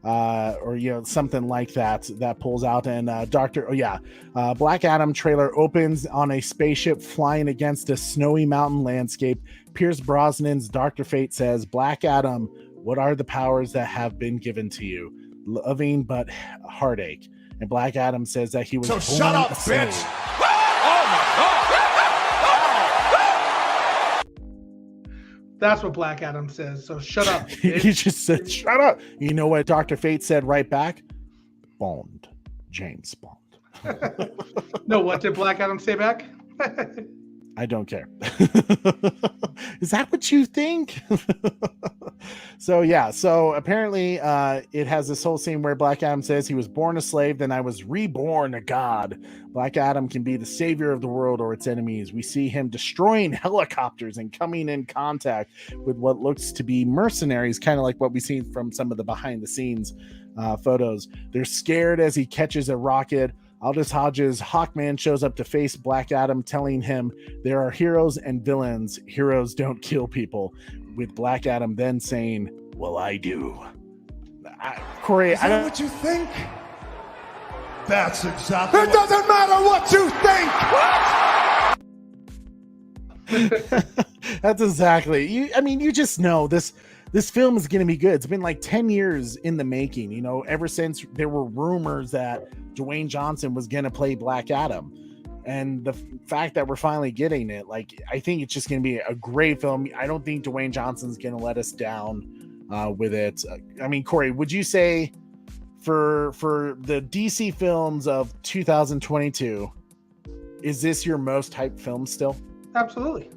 or something like that pulls out, and Black Adam trailer opens on a spaceship flying against a snowy mountain landscape. Pierce Brosnan's Dr. Fate says, Black Adam, what are the powers that have been given to you? Loving but heartache. And Black Adam says that he was born shut up, a slave. bitch. Oh my God. That's what Black Adam says. So shut up. bitch. He just said, shut up. You know what Dr. Fate said right back? Bond. James Bond. No, what did Black Adam say back? I don't care. Is that what you think? So apparently it has this whole scene where Black Adam says he was born a slave, then I was reborn a god. Black Adam can be the savior of the world or its enemies. We see him destroying helicopters and coming in contact with what looks to be mercenaries, kind of like what we've seen from some of the behind the scenes photos. They're scared as he catches a rocket. Aldous Hodge's Hawkman shows up to face Black Adam, telling him there are heroes and villains. Heroes don't kill people. With Black Adam then saying, well, I do. Corey, Is I that don't... what you think? That's exactly. It doesn't matter what you think. That's exactly. You just know this film is going to be good. It's been like 10 years in the making, ever since there were rumors that Dwayne Johnson was going to play Black Adam. And the fact that we're finally getting it, I think it's just going to be a great film. I don't think Dwayne Johnson's going to let us down with it. Corey, would you say for the DC films of 2022, is this your most hyped film still? Absolutely.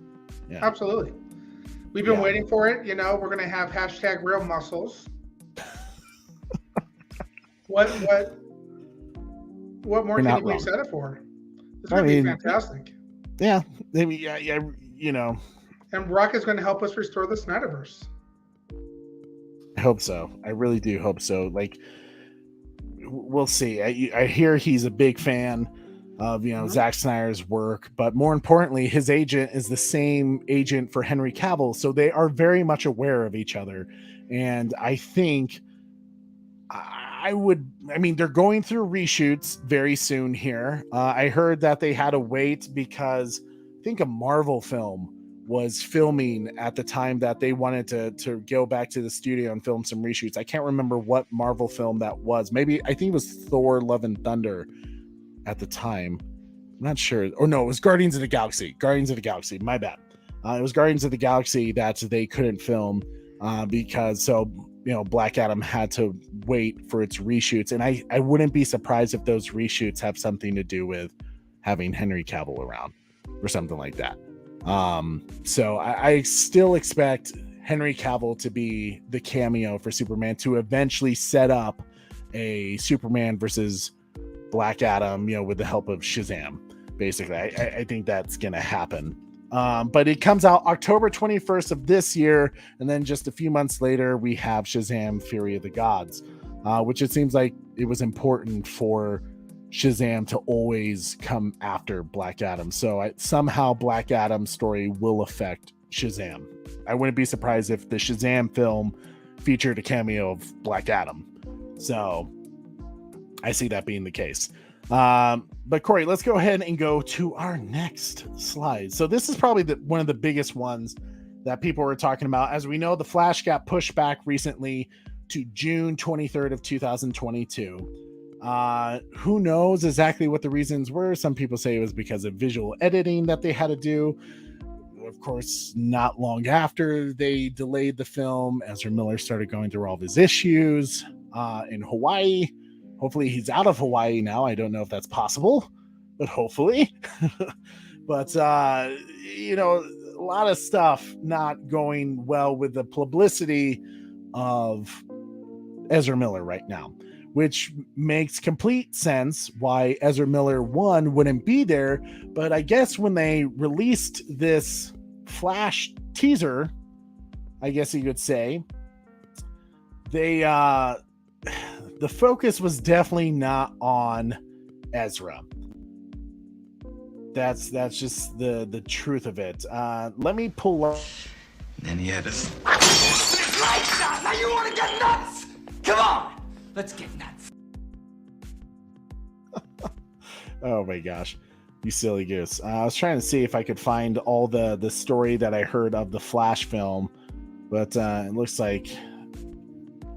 Yeah. Absolutely. We've been waiting for it. We're going to have hashtag real muscles. What more can you be excited for? It's going to be fantastic. Yeah. And Rock is going to help us restore the Snyderverse. I hope so. I really do hope so. We'll see. I hear he's a big fan of Zack Snyder's work, but more importantly, his agent is the same agent for Henry Cavill, so they are very much aware of each other. And I think they're going through reshoots very soon here. I heard that they had to wait because I think a Marvel film was filming at the time that they wanted to go back to the studio and film some reshoots. I can't remember what Marvel film that was. Maybe I think it was Thor Love and Thunder at the time. I'm not sure. Or no, it was Guardians of the Galaxy. My bad. It was Guardians of the Galaxy that they couldn't film because Black Adam had to wait for its reshoots. And I wouldn't be surprised if those reshoots have something to do with having Henry Cavill around or something like that. So I still expect Henry Cavill to be the cameo for Superman to eventually set up a Superman versus Black Adam, with the help of Shazam. Basically, I think that's going to happen. But it comes out October 21st of this year, and then just a few months later, we have Shazam: Fury of the Gods, which it seems like it was important for Shazam to always come after Black Adam. So somehow Black Adam's story will affect Shazam. I wouldn't be surprised if the Shazam film featured a cameo of Black Adam. So I see that being the case. But Corey, let's go ahead and go to our next slide. So this is probably one of the biggest ones that people were talking about. As we know, the Flash got pushed back recently to June 23rd of 2022. Who knows exactly what the reasons were? Some people say it was because of visual editing that they had to do. Of course, not long after they delayed the film, Ezra Miller started going through all of his issues in Hawaii. Hopefully he's out of Hawaii now. I don't know if that's possible, but hopefully. But, a lot of stuff not going well with the publicity of Ezra Miller right now, which makes complete sense why Ezra Miller 1 wouldn't be there. But I guess when they released this Flash teaser, I guess you could say, they the focus was definitely not on Ezra. That's just the truth of it. Let me pull up. And he had us. Lights out! Now you want to get nuts? Come on, let's get nuts. Oh my gosh, you silly goose. I was trying to see if I could find all the story that I heard of the Flash film, but it looks like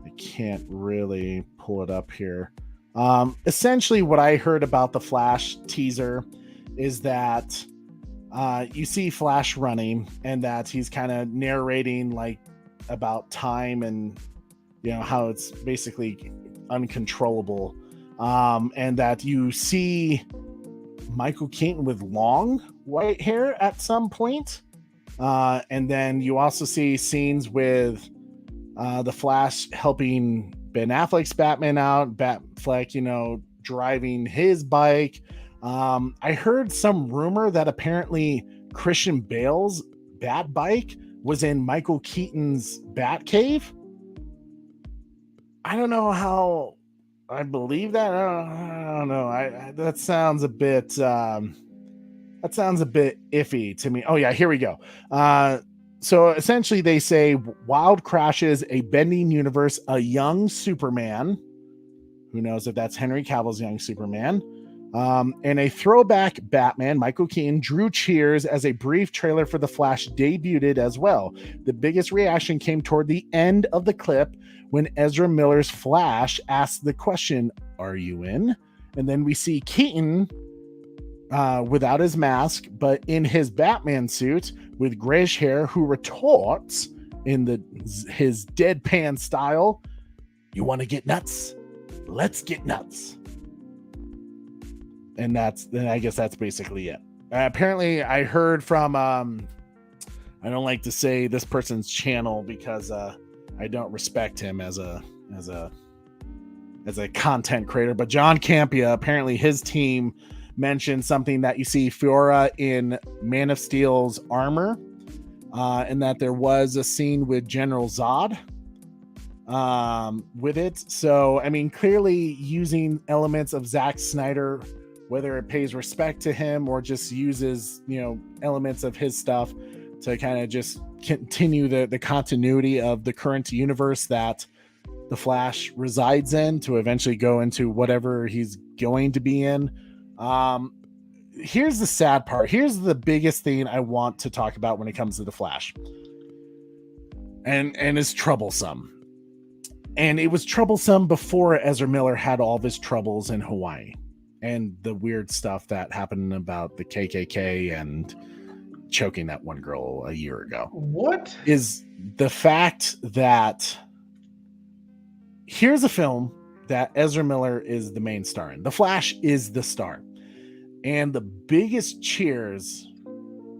I can't really pull it up here. Essentially what I heard about the Flash teaser is that you see Flash running, and that he's kind of narrating like about time and how it's basically uncontrollable, and that you see Michael Keaton with long white hair at some point, and then you also see scenes with the Flash helping Ben Affleck's Batman out, Batfleck, driving his bike. I heard some rumor that apparently Christian Bale's Bat bike was in Michael Keaton's Batcave. I don't know how I believe that. I don't know. That sounds a bit iffy to me. Oh yeah, here we go. So essentially they say Wild crashes a bending universe, a young Superman. Who knows if that's Henry Cavill's young Superman? And a throwback Batman, Michael Keaton, drew cheers as a brief trailer for The Flash debuted as well. The biggest reaction came toward the end of the clip when Ezra Miller's Flash asked the question, "Are you in?" And then we see Keaton without his mask, but in his Batman suit with grayish hair, who retorts in his deadpan style, "You want to get nuts? Let's get nuts." And I guess that's basically it. Apparently I heard from, I don't like to say this person's channel because I don't respect him as a content creator, but John Campia, apparently his team mentioned something that you see Fiora in Man of Steel's armor, and that there was a scene with General Zod with it. So, I mean, clearly using elements of Zack Snyder, whether it pays respect to him or just uses, elements of his stuff to kind of just continue the continuity of the current universe that the Flash resides in, to eventually go into whatever he's going to be in. Here's the sad part. Here's the biggest thing I want to talk about when it comes to the Flash. And it's troublesome. And it was troublesome before Ezra Miller had all of his troubles in Hawaii and the weird stuff that happened about the KKK and choking that one girl a year ago. What is the fact that here's a film that Ezra Miller is the main star in. The Flash is the star. And the biggest cheers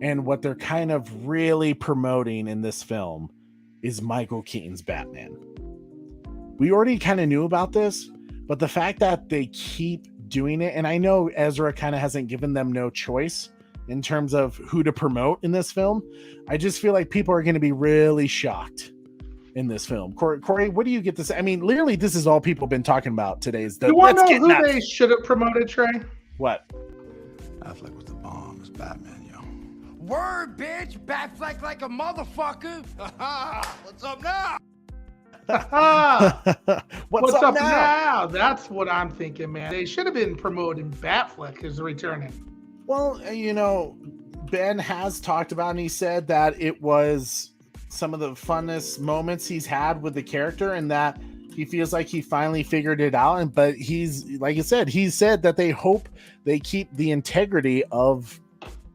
and what they're kind of really promoting in this film is Michael Keaton's Batman. We already kind of knew about this, but the fact that they keep doing it, and I know Ezra kind of hasn't given them no choice in terms of who to promote in this film. I just feel like people are going to be really shocked in this film. Corey, what do you get to say? I mean, literally, this is all people have been talking about today. Is the you want to know who they should have promoted, Trey? What? Affleck was the bomb as Batman, yo. Word, bitch. Batfleck like a motherfucker. What's up now? What's up now? That's what I'm thinking, man. They should have been promoting Batfleck as returning. Well, Ben has talked about, and he said that it was some of the funnest moments he's had with the character, and that he feels like he finally figured it out. But he's, like I said, he said that they hope they keep the integrity of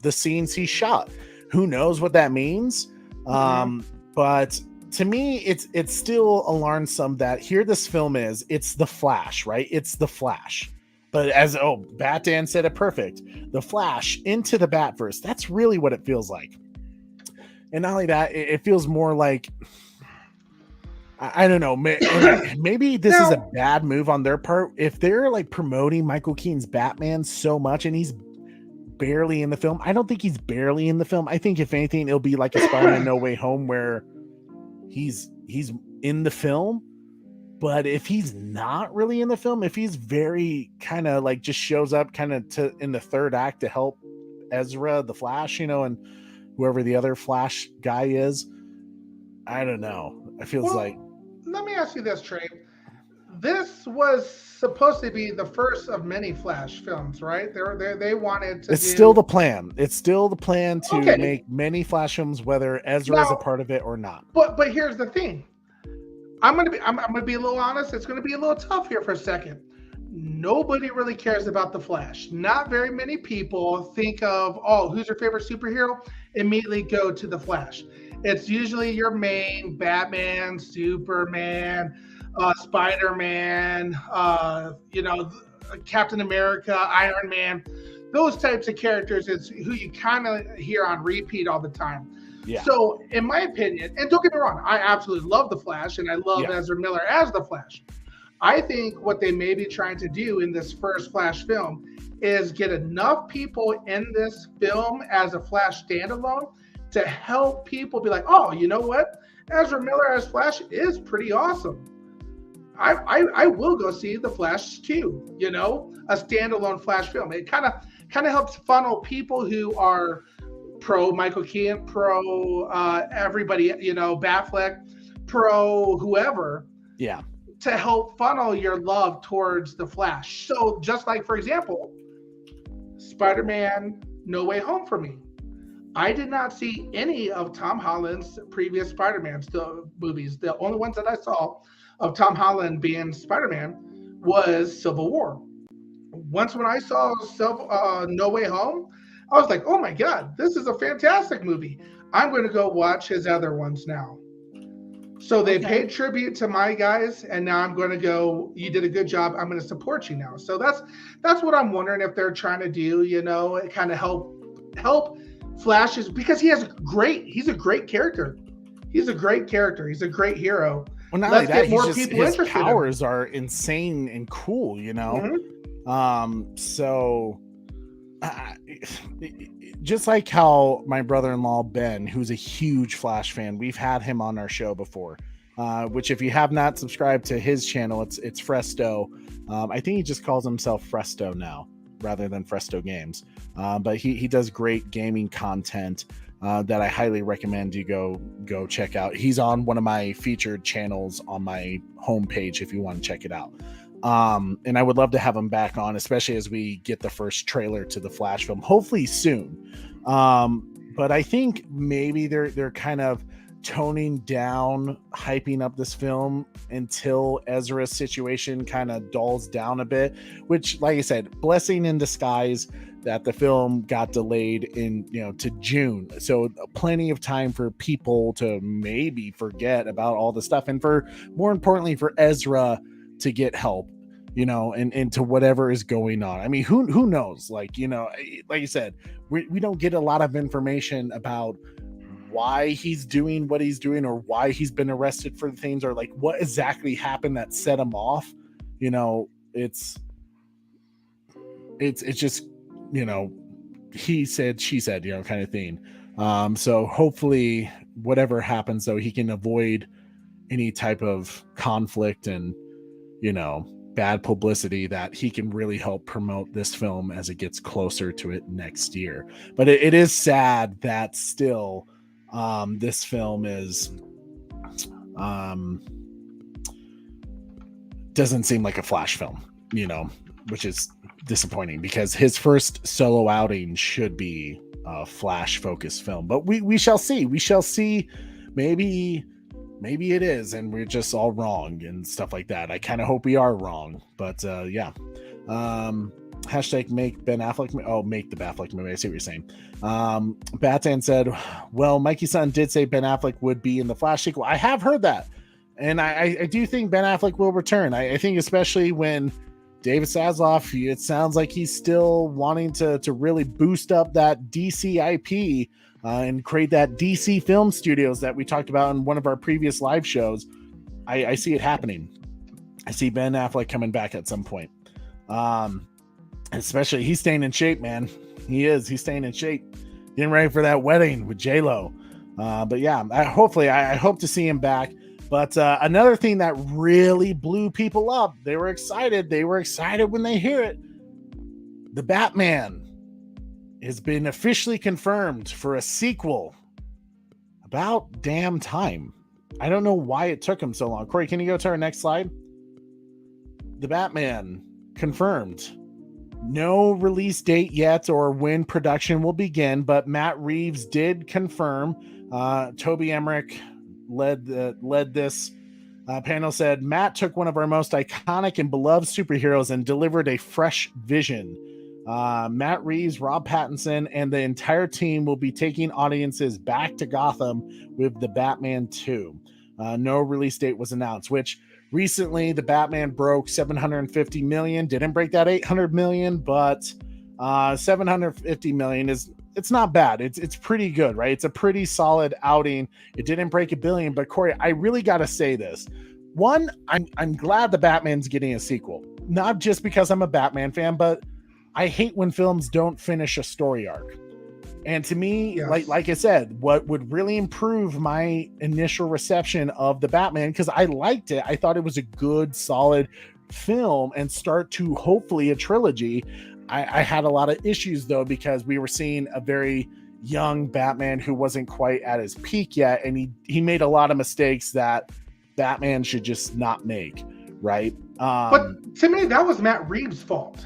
the scenes he shot. Who knows what that means? But to me, it's still alarmsome that here this film is. It's the Flash, right? It's the Flash. But Bat Dan said it perfect. The Flash into the Batverse. That's really what it feels like. And not only that, it feels more like, I don't know, maybe this is a bad move on their part. If they're like promoting Michael Keaton's Batman so much and he's barely in the film, I don't think he's barely in the film. I think if anything, it'll be like a Spider-Man No Way Home where he's in the film. But if he's not really in the film, if he's very kind of like just shows up kind of in the third act to help Ezra, the Flash, and whoever the other Flash guy is, I don't know. It feels like. Let me ask you this, Trey. This was supposed to be the first of many Flash films, right? They wanted to. It's still the plan. It's still the plan to make many Flash films, whether Ezra is a part of it or not. But here's the thing. I'm gonna be a little honest. It's gonna be a little tough here for a second. Nobody really cares about the Flash. Not very many people think of, who's your favorite superhero? Immediately go to the Flash. It's usually your main Batman, Superman, Spider-Man, Captain America, Iron Man. Those types of characters is who you kind of hear on repeat all the time. Yeah. So, in my opinion, and don't get me wrong, I absolutely love the Flash, and I love Ezra Miller as the Flash. I think what they may be trying to do in this first Flash film is get enough people in this film as a Flash standalone to help people be like, oh, you know what? Ezra Miller as Flash is pretty awesome. I will go see the Flash too, a standalone Flash film. It kind of helps funnel people who are pro Michael Keaton, pro everybody, Batfleck, pro whoever. Yeah. To help funnel your love towards the Flash. So just like, for example, Spider-Man No Way Home for me. I did not see any of Tom Holland's previous Spider-Man movies. The only ones that I saw of Tom Holland being Spider-Man was Civil War. Once when I saw No Way Home, I was like, oh my God, this is a fantastic movie. I'm going to go watch his other ones now. So they paid tribute to my guys, and now I'm going to go, you did a good job. I'm going to support you now. So that's what I'm wondering if they're trying to do, kind of help Flash, because he's a great character. He's a great character. He's a great hero. Well, not Let's get more people interested. His powers are insane and cool, Mm-hmm. So just like how my brother-in-law Ben, who's a huge Flash fan, we've had him on our show before, which if you have not subscribed to his channel, it's Fresto. I think he just calls himself Fresto now rather than Fresto Games, but he does great gaming content that I highly recommend you go check out. He's on one of my featured channels on my homepage if you want to check it out. And I would love to have him back on, especially as we get the first trailer to the Flash film, hopefully soon. But I think maybe they're kind of toning down, hyping up this film until Ezra's situation kind of dulls down a bit, which, like I said, blessing in disguise that the film got delayed to June. So plenty of time for people to maybe forget about all the stuff. And more importantly, for Ezra to get help, and to whatever is going on. I mean, who knows? Like you said, we don't get a lot of information about why he's doing what he's doing or why he's been arrested for things or like what exactly happened that set him off. It's just, he said, she said, kind of thing. So hopefully whatever happens, though, he can avoid any type of conflict and, bad publicity, that he can really help promote this film as it gets closer to it next year. But it is sad that still this film is doesn't seem like a Flash film, which is disappointing because his first solo outing should be a Flash focused film. But we shall see. We shall see. Maybe it is, and we're just all wrong and stuff like that. I kind of hope we are wrong, but yeah. Hashtag make Ben Affleck. Make the Affleck movie. I see what you're saying. Batan said, well, Mikey Sutton did say Ben Affleck would be in the Flash sequel. I have heard that. And I do think Ben Affleck will return. I think especially when David Zaslav, it sounds like he's still wanting to really boost up that DC IP and create that DC film studios that we talked about in one of our previous live shows. I see it happening. I see Ben Affleck coming back at some point. Especially he's staying in shape, man. He's staying in shape, getting ready for that wedding with J-Lo. But yeah, I hope to see him back. But another thing that really blew people up, they were excited when they hear it. The Batman has been officially confirmed for a sequel. About damn time. I don't know why it took him so long. Corey, can you go to our next slide? The Batman confirmed. No release date yet or when production will begin, but Matt Reeves did confirm. Toby Emmerich led this panel, said Matt took one of our most iconic and beloved superheroes and delivered a fresh vision. Matt Reeves, Rob Pattinson, and the entire team will be taking audiences back to Gotham with the Batman 2. No release date was announced, which recently the Batman broke 750 million. Didn't break that 800 million, but 750 million it's not bad. It's pretty good, right? It's a pretty solid outing. It didn't break $1 billion, but Corey, I really got to say this. One, I'm glad the Batman's getting a sequel, not just because I'm a Batman fan, but I hate when films don't finish a story arc. And to me, yes, like I said, what would really improve my initial reception of the Batman, because I liked it, I thought it was a good, solid film and start to hopefully a trilogy. I had a lot of issues though, because we were seeing a very young Batman who wasn't quite at his peak yet, and he made a lot of mistakes that Batman should just not make, right? But to me, that was Matt Reeves' fault.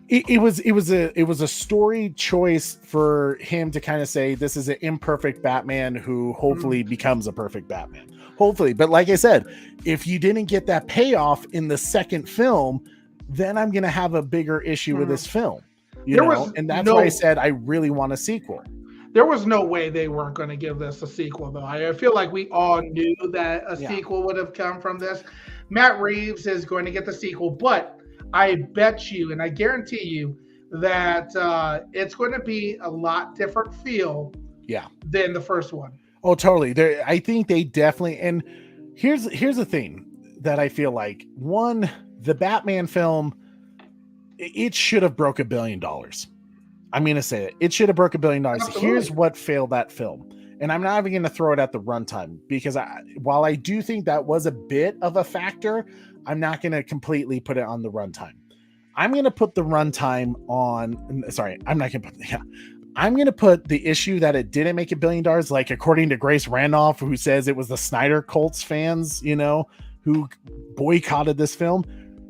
It was a story choice for him to kind of say this is an imperfect Batman who hopefully becomes a perfect Batman. Hopefully, but like I said, if you didn't get that payoff in the second film, then I'm going to have a bigger issue with this film. And that's why I said I really want a sequel. There was no way they weren't going to give this a sequel, though. I feel like we all knew that a sequel would have come from this. Matt Reeves is going to get the sequel, but I bet you, and I guarantee you, that it's going to be a lot different feel than the first one. Oh, totally. I think they definitely, and here's the thing that I feel like. One, the Batman film, it should have broke $1 billion. I'm going to say it. It should have broke $1 billion. Absolutely. Here's what failed that film. And I'm not even going to throw it at the runtime, because while I do think that was a bit of a factor, I'm not going to completely put it on the runtime. I'm going to put the runtime on. Sorry, I'm not going to put. I'm going to put the issue that it didn't make $1 billion, like according to Grace Randolph, who says it was the Snyder Colts fans, who boycotted this film.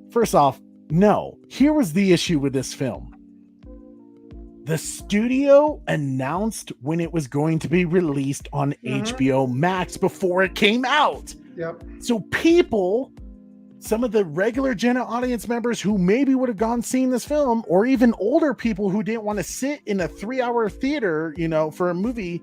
First off, no. Here was the issue with this film. The studio announced when it was going to be released on HBO Max before it came out. Yep. So people, some of the regular Jenna audience members who maybe would have gone seen this film, or even older people who didn't want to sit in a 3-hour theater, for a movie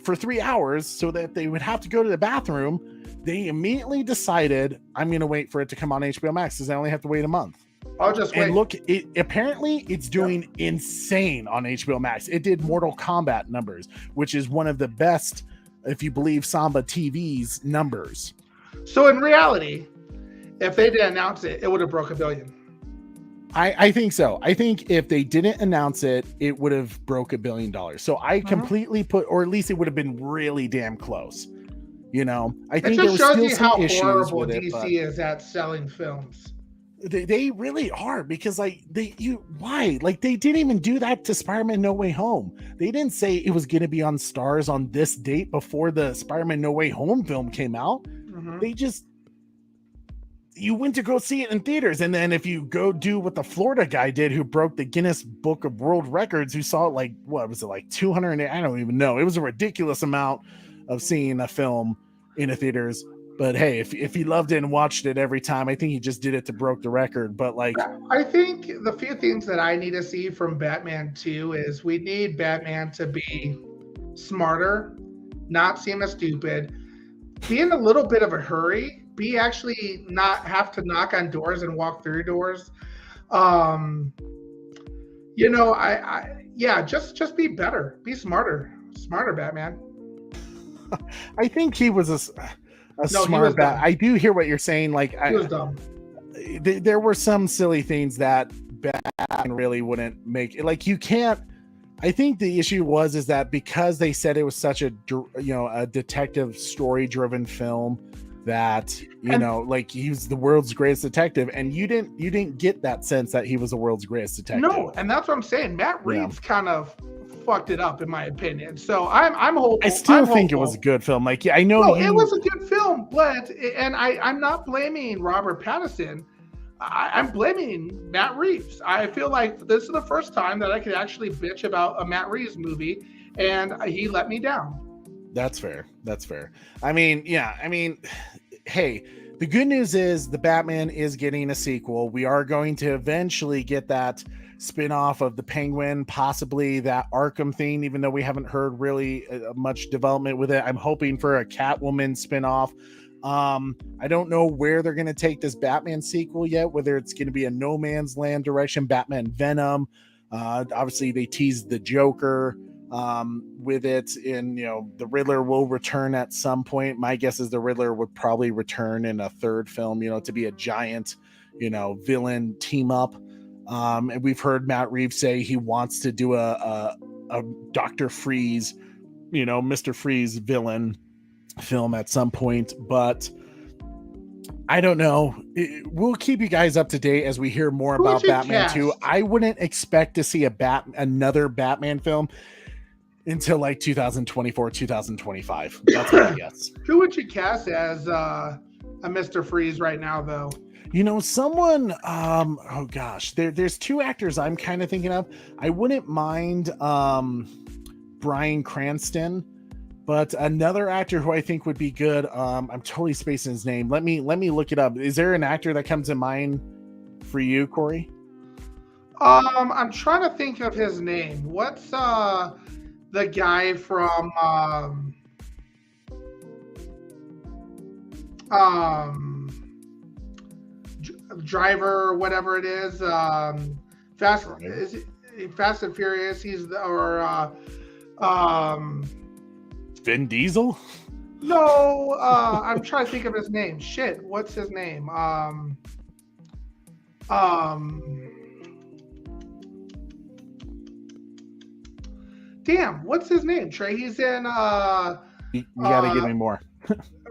for 3 hours so that they would have to go to the bathroom, they immediately decided, I'm going to wait for it to come on HBO Max because I only have to wait a month. I'll just wait. And look, apparently it's doing insane on HBO Max. It did Mortal Kombat numbers, which is one of the best, if you believe Samba TV's numbers. So in reality, if they didn't announce it, it would have broke $1 billion. I think so. I think if they didn't announce it, it would have broke $1 billion. So I completely put, or at least it would have been really damn close. You know, I think it just shows you how horrible DC is at selling films. They really are, because like why? Like they didn't even do that to Spider-Man No Way Home. They didn't say it was going to be on Stars on this date before the Spider-Man No Way Home film came out. They just, you went to go see it in theaters, and then if you go do what the Florida guy did, who broke the Guinness Book of World Records, who saw it like, what was it, like 200? I don't even know. It was a ridiculous amount of seeing a film in a theaters. But hey, if he loved it and watched it every time, I think he just did it to broke the record. But like, I think the few things that I need to see from Batman 2 is we need Batman to be smarter, not seem as stupid, be in a little bit of a hurry, be actually not have to knock on doors and walk through doors. You know, just be better, be smarter, Batman. I think he was a smart bat. I do hear what you're saying. Like, he was dumb. There were some silly things that Batman really wouldn't make. Like, you can't. I think the issue is that because they said it was such a detective story driven film, that like he's the world's greatest detective, and you didn't get that sense that he was the world's greatest detective. No, and that's what I'm saying. Matt Reeves kind of fucked it up, in my opinion. So I'm hopeful. I still think it was a good film. Like, I know it was a good film, but I'm not blaming Robert Pattinson. I'm blaming Matt Reeves. I feel like this is the first time that I could actually bitch about a Matt Reeves movie, and he let me down. That's fair. I mean, hey, the good news is the Batman is getting a sequel. We are going to eventually get that spin-off of the Penguin, possibly that Arkham thing, even though we haven't heard really much development with it. I'm hoping for a Catwoman spin-off. I don't know where they're going to take this Batman sequel yet, whether it's going to be a No Man's Land direction, Batman Venom. Obviously they teased the Joker with it, and the Riddler will return at some point. My guess is the Riddler would probably return in a third film, to be a giant, villain team up. And we've heard Matt Reeves say he wants to do a Dr. Freeze, Mr. Freeze villain film at some point, but I don't know. We'll keep you guys up to date as we hear more about Batman 2. I wouldn't expect to see another Batman film until like 2024, 2025. That's my guess. Who would you cast as a Mr. Freeze right now, though? Someone, oh gosh, there's two actors I'm kind of thinking of. I wouldn't mind Bryan Cranston, but another actor who I think would be good, I'm totally spacing his name. Let me look it up. Is there an actor that comes to mind for you, Corey? I'm trying to think of his name. What's the guy from Driver, whatever it is, Fast and Furious. Vin Diesel? No, I'm trying to think of his name. Shit, what's his name? Damn, what's his name? Trey, he's in. You gotta give me more.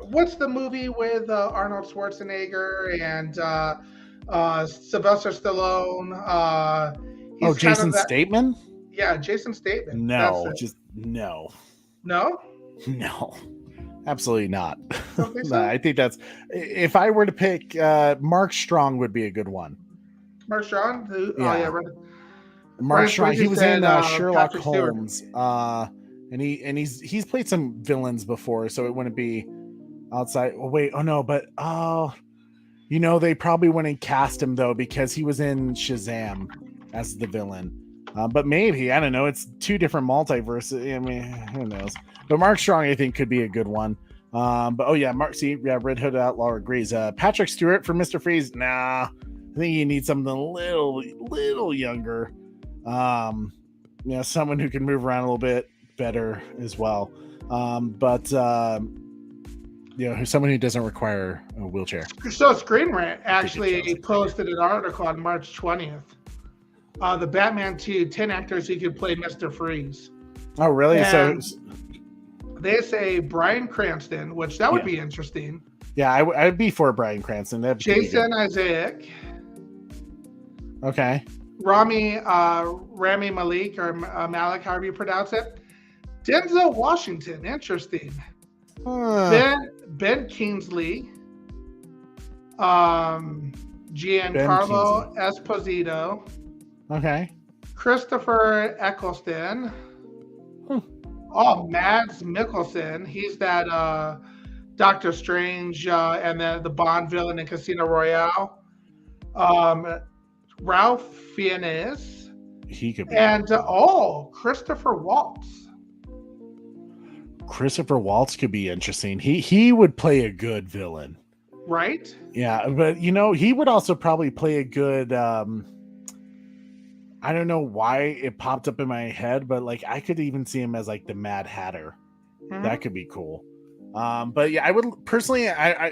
What's the movie with Arnold Schwarzenegger and Sylvester Stallone? Jason Statham? Yeah, Jason Statham. No, just no. No? No, absolutely not. Think so? I think that's, if I were to pick, Mark Strong would be a good one. Mark Strong? Yeah. Oh, yeah, right. Mark Strong. He was in Sherlock Holmes, and he's played some villains before, so it wouldn't be outside. Oh wait, they probably wouldn't cast him though, because he was in Shazam as the villain. But maybe, I don't know. It's two different multiverses. I mean, who knows? But Mark Strong, I think, could be a good one. Red Hood Outlaw agrees. Patrick Stewart for Mr. Freeze. Nah, I think you need something a little younger. Someone who can move around a little bit better as well. someone who doesn't require a wheelchair. So Screen Rant actually posted an article on March 20th. The Batman 2, 10 actors who could play Mr. Freeze. Oh, really? And so they say Bryan Cranston, which that would be interesting. Yeah, I'd be for Bryan Cranston. Jason Isaac. Okay. Rami Malek or Malik, however you pronounce it. Denzel Washington, interesting. Ben Kingsley. Giancarlo Esposito. Okay. Christopher Eccleston. Oh, Mads Mikkelsen. He's that Doctor Strange and then the Bond villain in Casino Royale. Ralph Fiennes. He could be. And Christopher Waltz. Christopher Waltz could be interesting. He would play a good villain. Right? Yeah, but he would also probably play a good I don't know why it popped up in my head, but like I could even see him as like the Mad Hatter. Mm-hmm. That could be cool. But yeah, I would personally,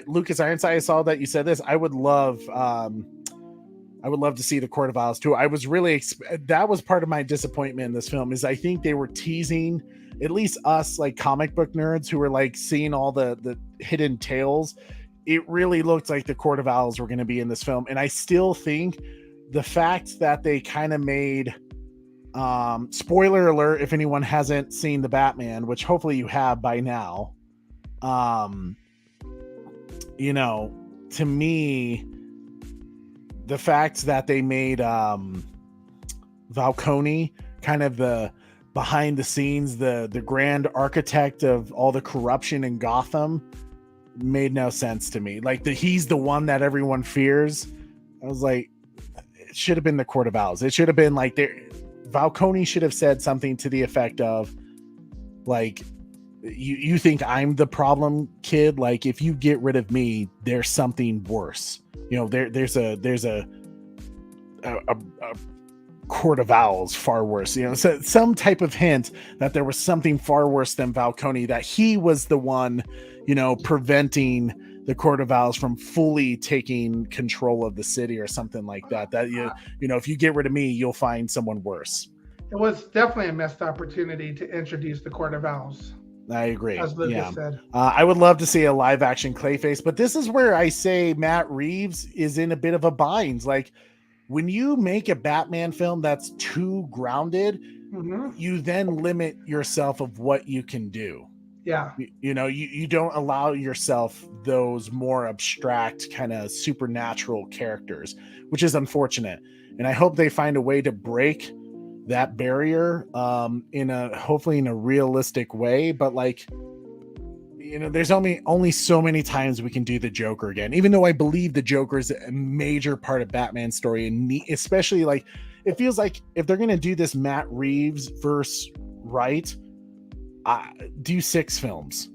Lucas Ironside, I saw that you said this. I would love to see the Court of Owls too. I was really that was part of my disappointment in this film is I think they were teasing at least us like comic book nerds who were like seeing all the hidden tales. It really looked like the Court of Owls were going to be in this film, and I still think the fact that they kind of made spoiler alert if anyone hasn't seen the Batman, which hopefully you have by now. To me, the fact that they made Falcone kind of the behind the scenes, the grand architect of all the corruption in Gotham made no sense to me. Like he's the one that everyone fears. I was like, it should have been the Court of Owls. It should have been like Falcone should have said something to the effect of like, you think I'm the problem, kid? Like if you get rid of me, there's something worse. There's a Court of Owls far worse. So some type of hint that there was something far worse than Falcone, that he was the one, preventing the Court of Owls from fully taking control of the city or something like that. That if you get rid of me, you'll find someone worse. It was definitely a missed opportunity to introduce the Court of Owls. I agree. As Lucas said. I would love to see a live action Clayface, but this is where I say Matt Reeves is in a bit of a bind. Like when you make a Batman film that's too grounded, you then limit yourself of what you can do. Yeah. You don't allow yourself those more abstract kind of supernatural characters, which is unfortunate. And I hope they find a way to break that barrier hopefully in a realistic way. But like, there's only so many times we can do the Joker again, even though I believe the Joker is a major part of Batman's story. And especially like, it feels like if they're going to do this Matt Reeves verse right, do 6 films,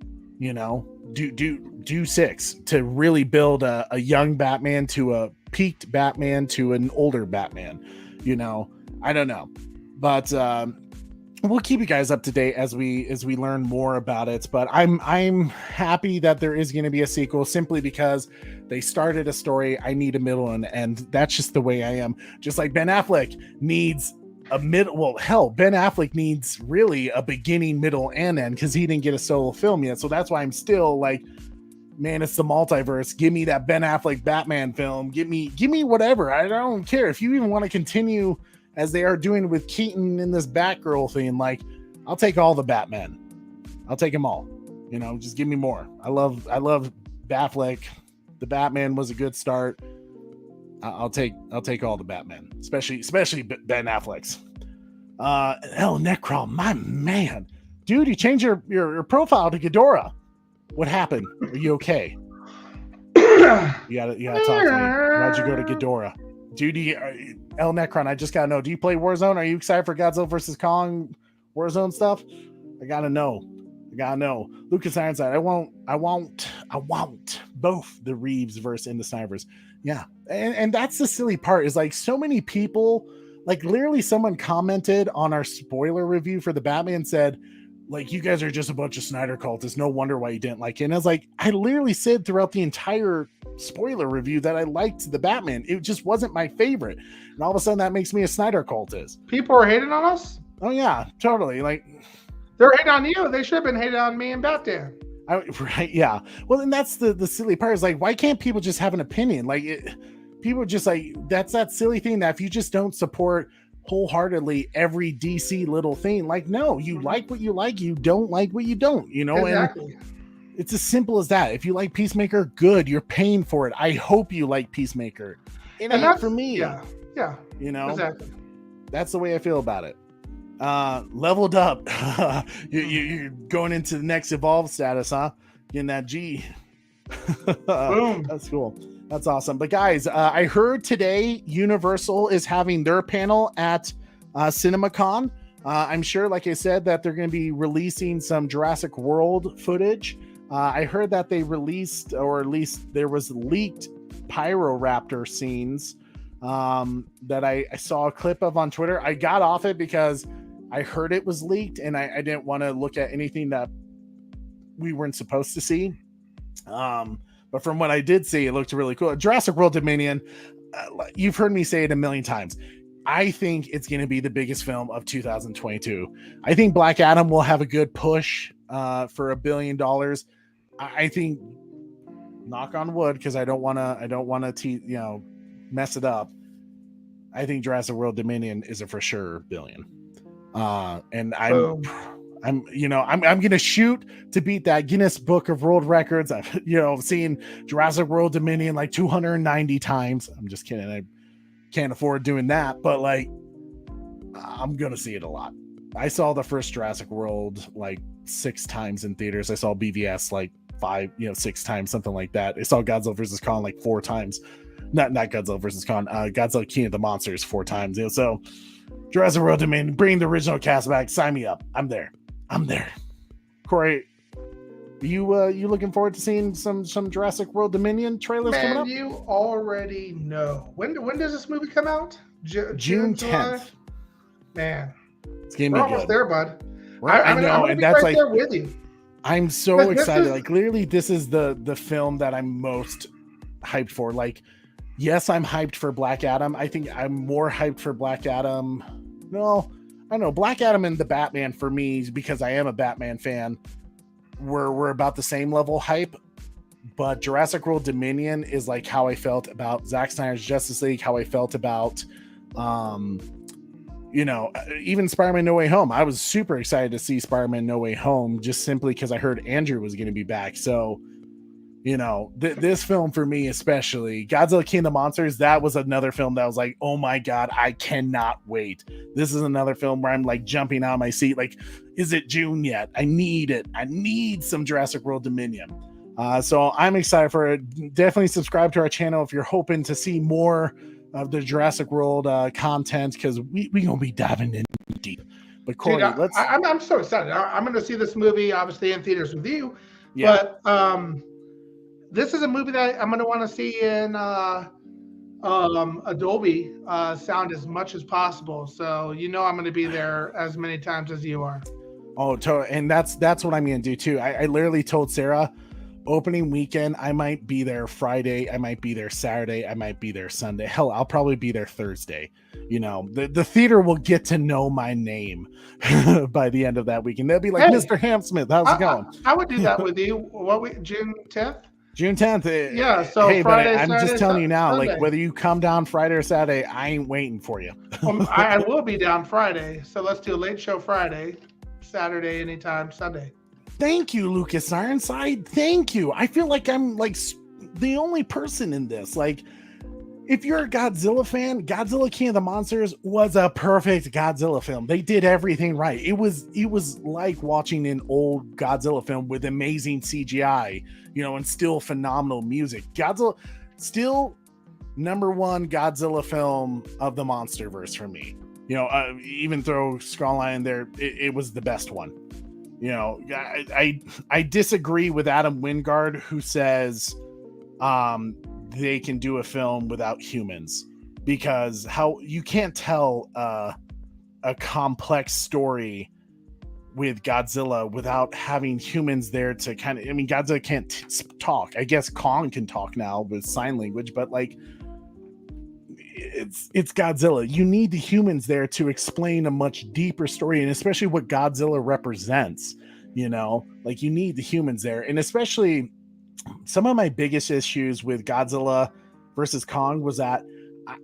do 6 to really build a young Batman to a peaked Batman to an older Batman. I don't know, but we'll keep you guys up to date as we learn more about it. But I'm happy that there is going to be a sequel simply because they started a story. I need a middle and end. That's just the way I am. Just like Ben Affleck needs a middle. Well, hell, Ben Affleck needs really a beginning, middle, and end because he didn't get a solo film yet. So that's why I'm still like, man, it's the multiverse. Give me that Ben Affleck Batman film. Give me whatever. I don't care if you even want to continue as they are doing with Keaton in this Batgirl thing. Like, I'll take all the Batman. I'll take them all. Just give me more. I love Batfleck. The Batman was a good start. I'll take all the Batman, especially Ben Affleck's. El Necron, my man, dude, you changed your profile to Ghidorah. What happened? Are you okay? You gotta talk to me. Why'd you go to Ghidorah, dude? El Necron, I just gotta know. Do you play Warzone? Are you excited for Godzilla vs. Kong Warzone stuff? I gotta know. Lucas Ironside, I want both the Reeves verse and the Snipers. Yeah. And that's the silly part is like so many people, like literally someone commented on our spoiler review for the Batman said, like, you guys are just a bunch of Snyder cultists. No wonder why you didn't like it. And I was like, I literally said throughout the entire spoiler review that I liked the Batman. It just wasn't my favorite. And all of a sudden that makes me a Snyder cultist. People are hating on us? Oh yeah, totally. Like, they're hating on you. They should have been hating on me and Batman. Right, yeah. Well, and that's the silly part is like, why can't people just have an opinion? Like, people just like, that's that silly thing that if you just don't support wholeheartedly every DC little thing, like, no, you like what you like, you don't like what you don't, you know. Exactly. And it's as simple as that. If you like Peacemaker, good, you're paying for it. I hope you like Peacemaker. And that's for me. Yeah, you know, exactly. That's the way I feel about it. Leveled up. You're going into the next evolved status, huh? Getting that G. Boom. That's cool. That's awesome. But guys, I heard today Universal is having their panel at Cinemacon. I'm sure, like I said, that they're going to be releasing some Jurassic World footage. I heard that they released, or at least there was leaked Pyroraptor scenes that I saw a clip of on Twitter. I got off it because I heard it was leaked and I didn't want to look at anything that we weren't supposed to see. But from what I did see, it looked really cool. Jurassic World Dominion, you've heard me say it a million times. I think it's going to be the biggest film of 2022. I think Black Adam will have a good push for $1 billion. I think, knock on wood, because I don't want to mess it up. I think Jurassic World Dominion is a for sure billion. And I'm going to shoot to beat that Guinness Book of World Records. I've seen Jurassic World Dominion like 290 times. I'm just kidding. I can't afford doing that, but like, I'm going to see it a lot. I saw the first Jurassic World like 6 times in theaters. I saw BVS like 6 times, something like that. I saw Godzilla vs. Kong like 4 times. Not Godzilla vs. Kong, Godzilla King of the Monsters 4 times. So Jurassic World Dominion, bring the original cast back. Sign me up. I'm there. Corey, you looking forward to seeing some Jurassic World Dominion trailers coming up? You already know. When does this movie come out? June 10th. Man, it's gonna be almost good. there, bud. I know, and that's right there with you. I'm so excited. Like, literally, this is the film that I'm most hyped for. Like, yes, I'm hyped for Black Adam. I think I'm more hyped for Black Adam. No, I don't know. Black Adam and the Batman for me, because I am a Batman fan, we're about the same level hype. But Jurassic World Dominion is like how I felt about Zack Snyder's Justice League, how I felt about even Spider-Man No Way Home. I was super excited to see Spider-Man No Way Home just simply because I heard Andrew was going to be back. So, this film for me, especially Godzilla King of the Monsters, that was another film that was like, oh my God, I cannot wait. This is another film where I'm like jumping out of my seat. Like, is it June yet? I need it. I need some Jurassic World Dominion. So I'm excited for it. Definitely subscribe to our channel if you're hoping to see more of the Jurassic World content, because we gonna be diving in deep. But Corey, I'm so excited. I'm going to see this movie obviously in theaters with you. Yeah. But this is a movie that I'm going to want to see in Adobe sound as much as possible. So I'm going to be there as many times as you are. Oh, totally. And that's what I'm going to do too. I literally told Sarah, opening weekend, I might be there Friday, I might be there Saturday, I might be there Sunday. Hell, I'll probably be there Thursday. The theater will get to know my name by the end of that weekend. They'll be like, hey, Mr. Hamsmith, how's it going? I would do that with you. June 10th? June 10th. Yeah, so hey, Friday, I'm Saturday, just telling you now, Sunday. like, whether you come down Friday or Saturday, I ain't waiting for you. I will be down Friday, so let's do a late show Friday, Saturday, anytime, Sunday. Thank you, Lucas Ironside. Thank you. I feel like I'm like the only person in this. Like, if you're a Godzilla fan, Godzilla King of the Monsters was a perfect Godzilla film. They did everything right. It was like watching an old Godzilla film with amazing CGI, and still phenomenal music. Godzilla, still #1 Godzilla film of the MonsterVerse for me. Even throw Skullline in there, it was the best one. I disagree with Adam Wingard, who says they can do a film without humans, because how you can't tell a complex story with Godzilla without having humans there to kind of, I mean, Godzilla can't talk. I guess Kong can talk now with sign language, but like it's Godzilla. You need the humans there to explain a much deeper story, and especially what Godzilla represents, you know, like you need the humans there. And especially some of my biggest issues with Godzilla versus Kong was that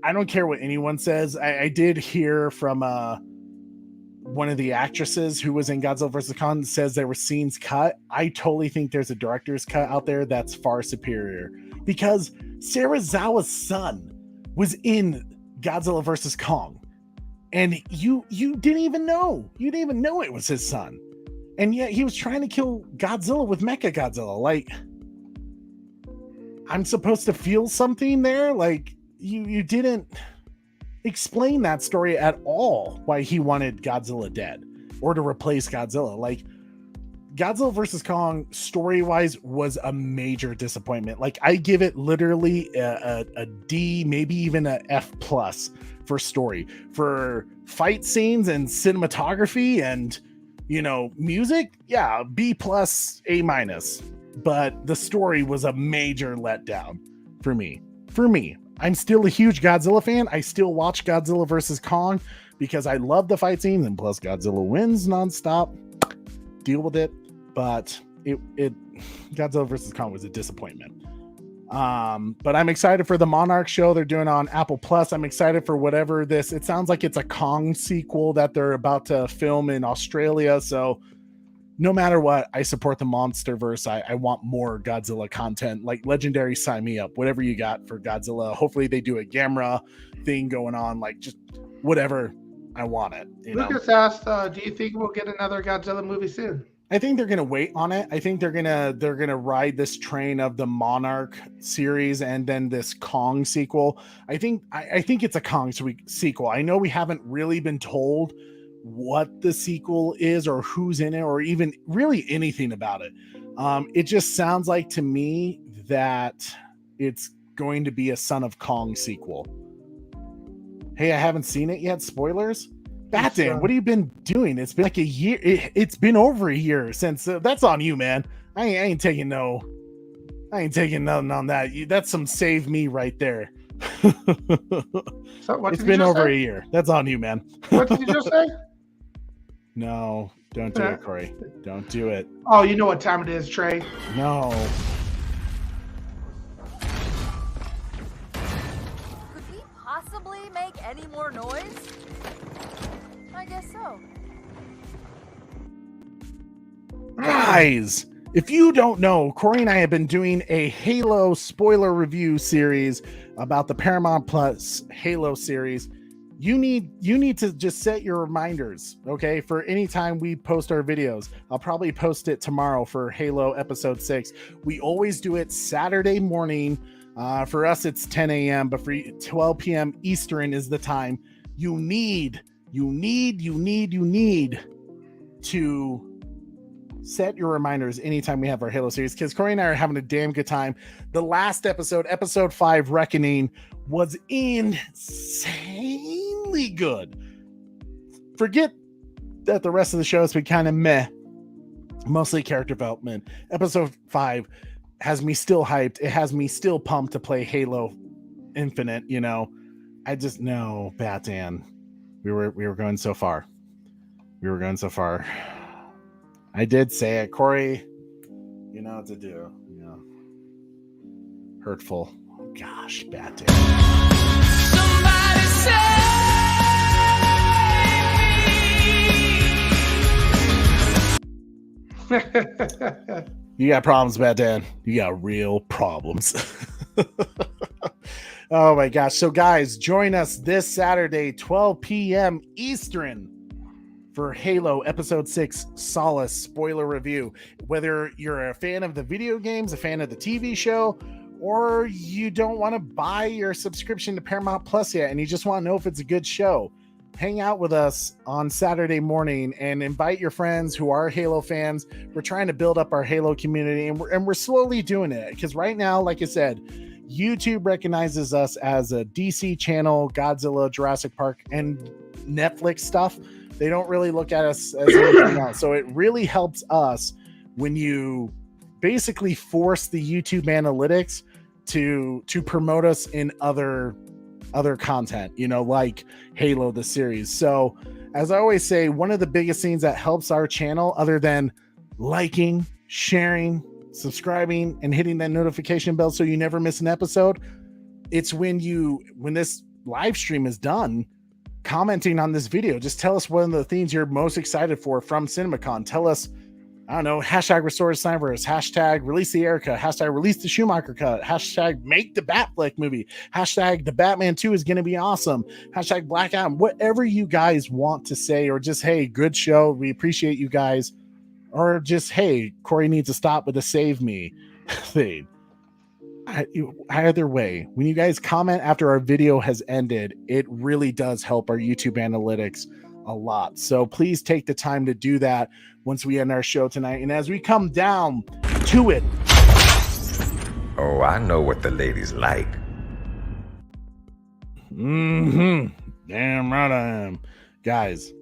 I don't care what anyone says. I did hear from one of the actresses who was in Godzilla vs. Kong says there were scenes cut. I totally think there's a director's cut out there that's far superior, because Serizawa's son was in Godzilla vs. Kong, and you didn't even know. You didn't even know it was his son, and yet he was trying to kill Godzilla with Mecha Godzilla. Like, I'm supposed to feel something there? Like, you didn't explain that story at all, why he wanted Godzilla dead or to replace Godzilla. Like, Godzilla vs. Kong story-wise was a major disappointment. Like, I give it literally a D, maybe even a F+ for story. For fight scenes and cinematography and, you know, music, yeah, B+, A-. But the story was a major letdown for me. I'm still a huge Godzilla fan. I still watch Godzilla vs. Kong because I love the fight scenes, and plus Godzilla wins nonstop. Deal with it. But it Godzilla vs. Kong was a disappointment. But I'm excited for the Monarch show they're doing on Apple Plus. I'm excited for whatever this. It sounds like it's a Kong sequel that they're about to film in Australia. So no matter what, I support the Monsterverse. I want more Godzilla content. Like, Legendary, sign me up. Whatever you got for Godzilla. Hopefully they do a Gamera thing going on. Like, just whatever. I want it. Lucas asked, do you think we'll get another Godzilla movie soon? I think they're gonna wait on it. I think they're gonna ride this train of the Monarch series and then this Kong sequel. I think it's a Kong sequel. I know we haven't really been told what the sequel is or who's in it or even really anything about it. It just sounds like to me that it's going to be a Son of Kong sequel. Hey, I haven't seen it yet. Spoilers. Batman, what have you been doing? It's been like a year. It's been over a year since. That's on you, man. I ain't taking nothing on that. That's some save me right there. So it's been over a year. That's on you, man. What did you just say? No, don't do it, Corey. Don't do it. Oh, you know what time it is, Trey. No. Could we possibly make any more noise? I guess so. Guys, if you don't know, Corey and I have been doing a Halo spoiler review series about the Paramount Plus Halo series. You need to just set your reminders, okay, for any time we post our videos. I'll probably post it tomorrow for Halo episode 6. We always do it Saturday morning. For us, it's 10 a.m., but for 12 p.m. Eastern is the time. You need to set your reminders anytime we have our Halo series, because Corey and I are having a damn good time. The last episode 5, Reckoning, was insanely good. Forget that the rest of the show has been kind of meh, mostly character development. Episode 5 has me still hyped. It has me still pumped to play Halo Infinite. You know, I just know, Batman. We were going so far. I did say it, Corey. You know what to do. You know, hurtful. Gosh, Batman. Somebody save me. You got problems, Batman. You got real problems. Oh my gosh. So guys, join us this Saturday, 12 p.m. Eastern for Halo Episode 6 Solace spoiler review. Whether you're a fan of the video games, a fan of the TV show, or you don't want to buy your subscription to Paramount Plus yet and you just want to know if it's a good show, hang out with us on Saturday morning and invite your friends who are Halo fans. We're trying to build up our Halo community, and we're slowly doing it, because right now, like I said, YouTube recognizes us as a DC channel, Godzilla, Jurassic Park, and Netflix stuff. They don't really look at us as anything else. So it really helps us when you basically force the YouTube analytics to promote us in other content, like Halo the series. So as I always say, one of the biggest things that helps our channel, other than liking, sharing, subscribing, and hitting that notification bell so you never miss an episode, it's when this live stream is done, commenting on this video. Just tell us one of the things you're most excited for from Cinemacon. Tell us, I don't know, hashtag restore the Snyderverse, hashtag release the Erica, hashtag release the Schumacher cut, hashtag make the Batfleck movie, hashtag the Batman 2 is going to be awesome, hashtag Black Adam, whatever you guys want to say, or just, hey, good show, we appreciate you guys, or just, hey, Corey needs to stop with the save me thing. Either way, when you guys comment after our video has ended, it really does help our YouTube analytics a lot. So please take the time to do that once we end our show tonight. And as we come down to it. Oh, I know what the ladies like. Damn right I am. Guys,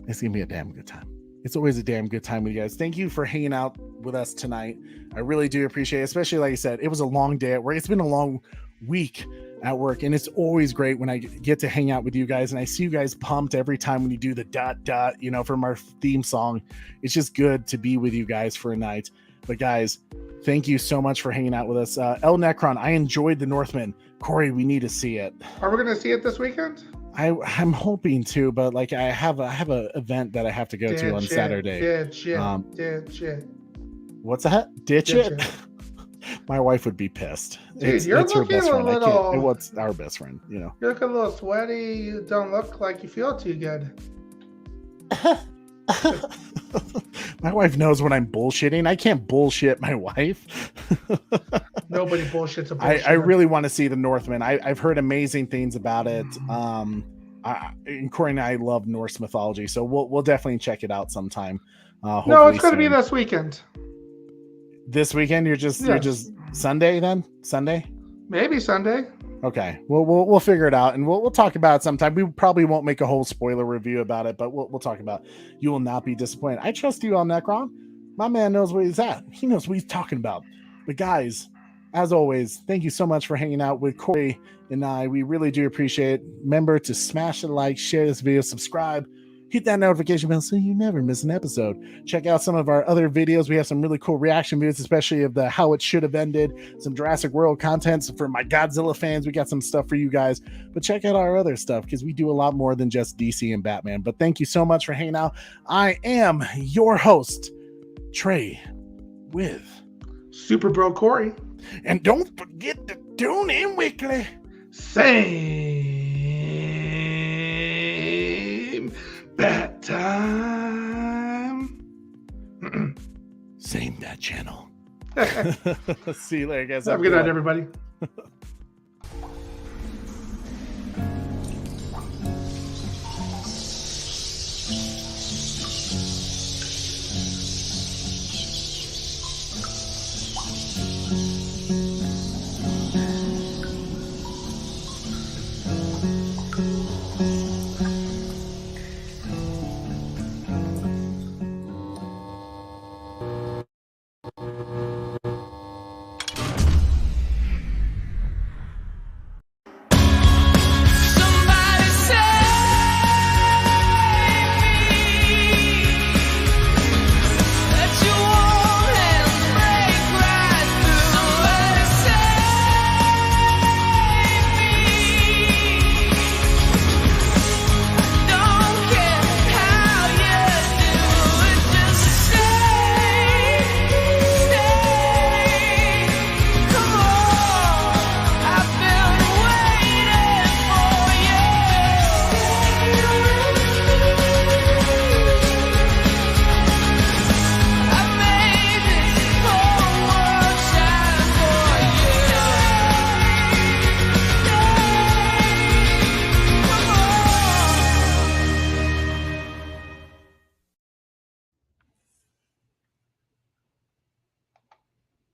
it's gonna be a damn good time. It's always a damn good time with you guys. Thank you for hanging out with us tonight. I really do appreciate it, especially like I said, it was a long day at work. It's been a long week at work, and it's always great when I get to hang out with you guys, and I see you guys pumped every time when you do the ... from our theme song. It's just good to be with you guys for a night. But guys, thank you so much for hanging out with us. El Necron, I enjoyed The Northman. Corey, we need to see it. Are we going to see it this weekend? I'm hoping to, but like I have a event that I have to go to on Saturday. Ditch it. What's that? Ditch it? My wife would be pissed. Dude, you're it's her looking best a friend. little. What's our best friend? You're looking a little sweaty. You don't look like you feel too good. My wife knows when I'm bullshitting. I can't bullshit my wife. Nobody bullshits a bullshit. I really want to see The Northman. I've heard amazing things about it. And Corey and I love Norse mythology, so we'll definitely check it out sometime. No, it's going to be this weekend. This weekend? You're just Sunday then? Sunday? Maybe Sunday. Okay. We'll figure it out, and we'll talk about it sometime. We probably won't make a whole spoiler review about it, but we'll talk about it. You will not be disappointed. I trust you on Necron. My man knows where he's at. He knows what he's talking about. But guys, as always, thank you so much for hanging out with Corey and I. We really do appreciate it. Remember to smash the like, share this video, subscribe, hit that notification bell so you never miss an episode. Check out some of our other videos. We have some really cool reaction videos, especially of the how it should have ended, some Jurassic World content. So for my Godzilla fans, we got some stuff for you guys. But check out our other stuff because we do a lot more than just DC and Batman. But thank you so much for hanging out. I am your host, Trey, with Super Bro Corey. And don't forget to tune in weekly. Same bat time. Same bat channel. See you later, guys. Have a good night, everybody.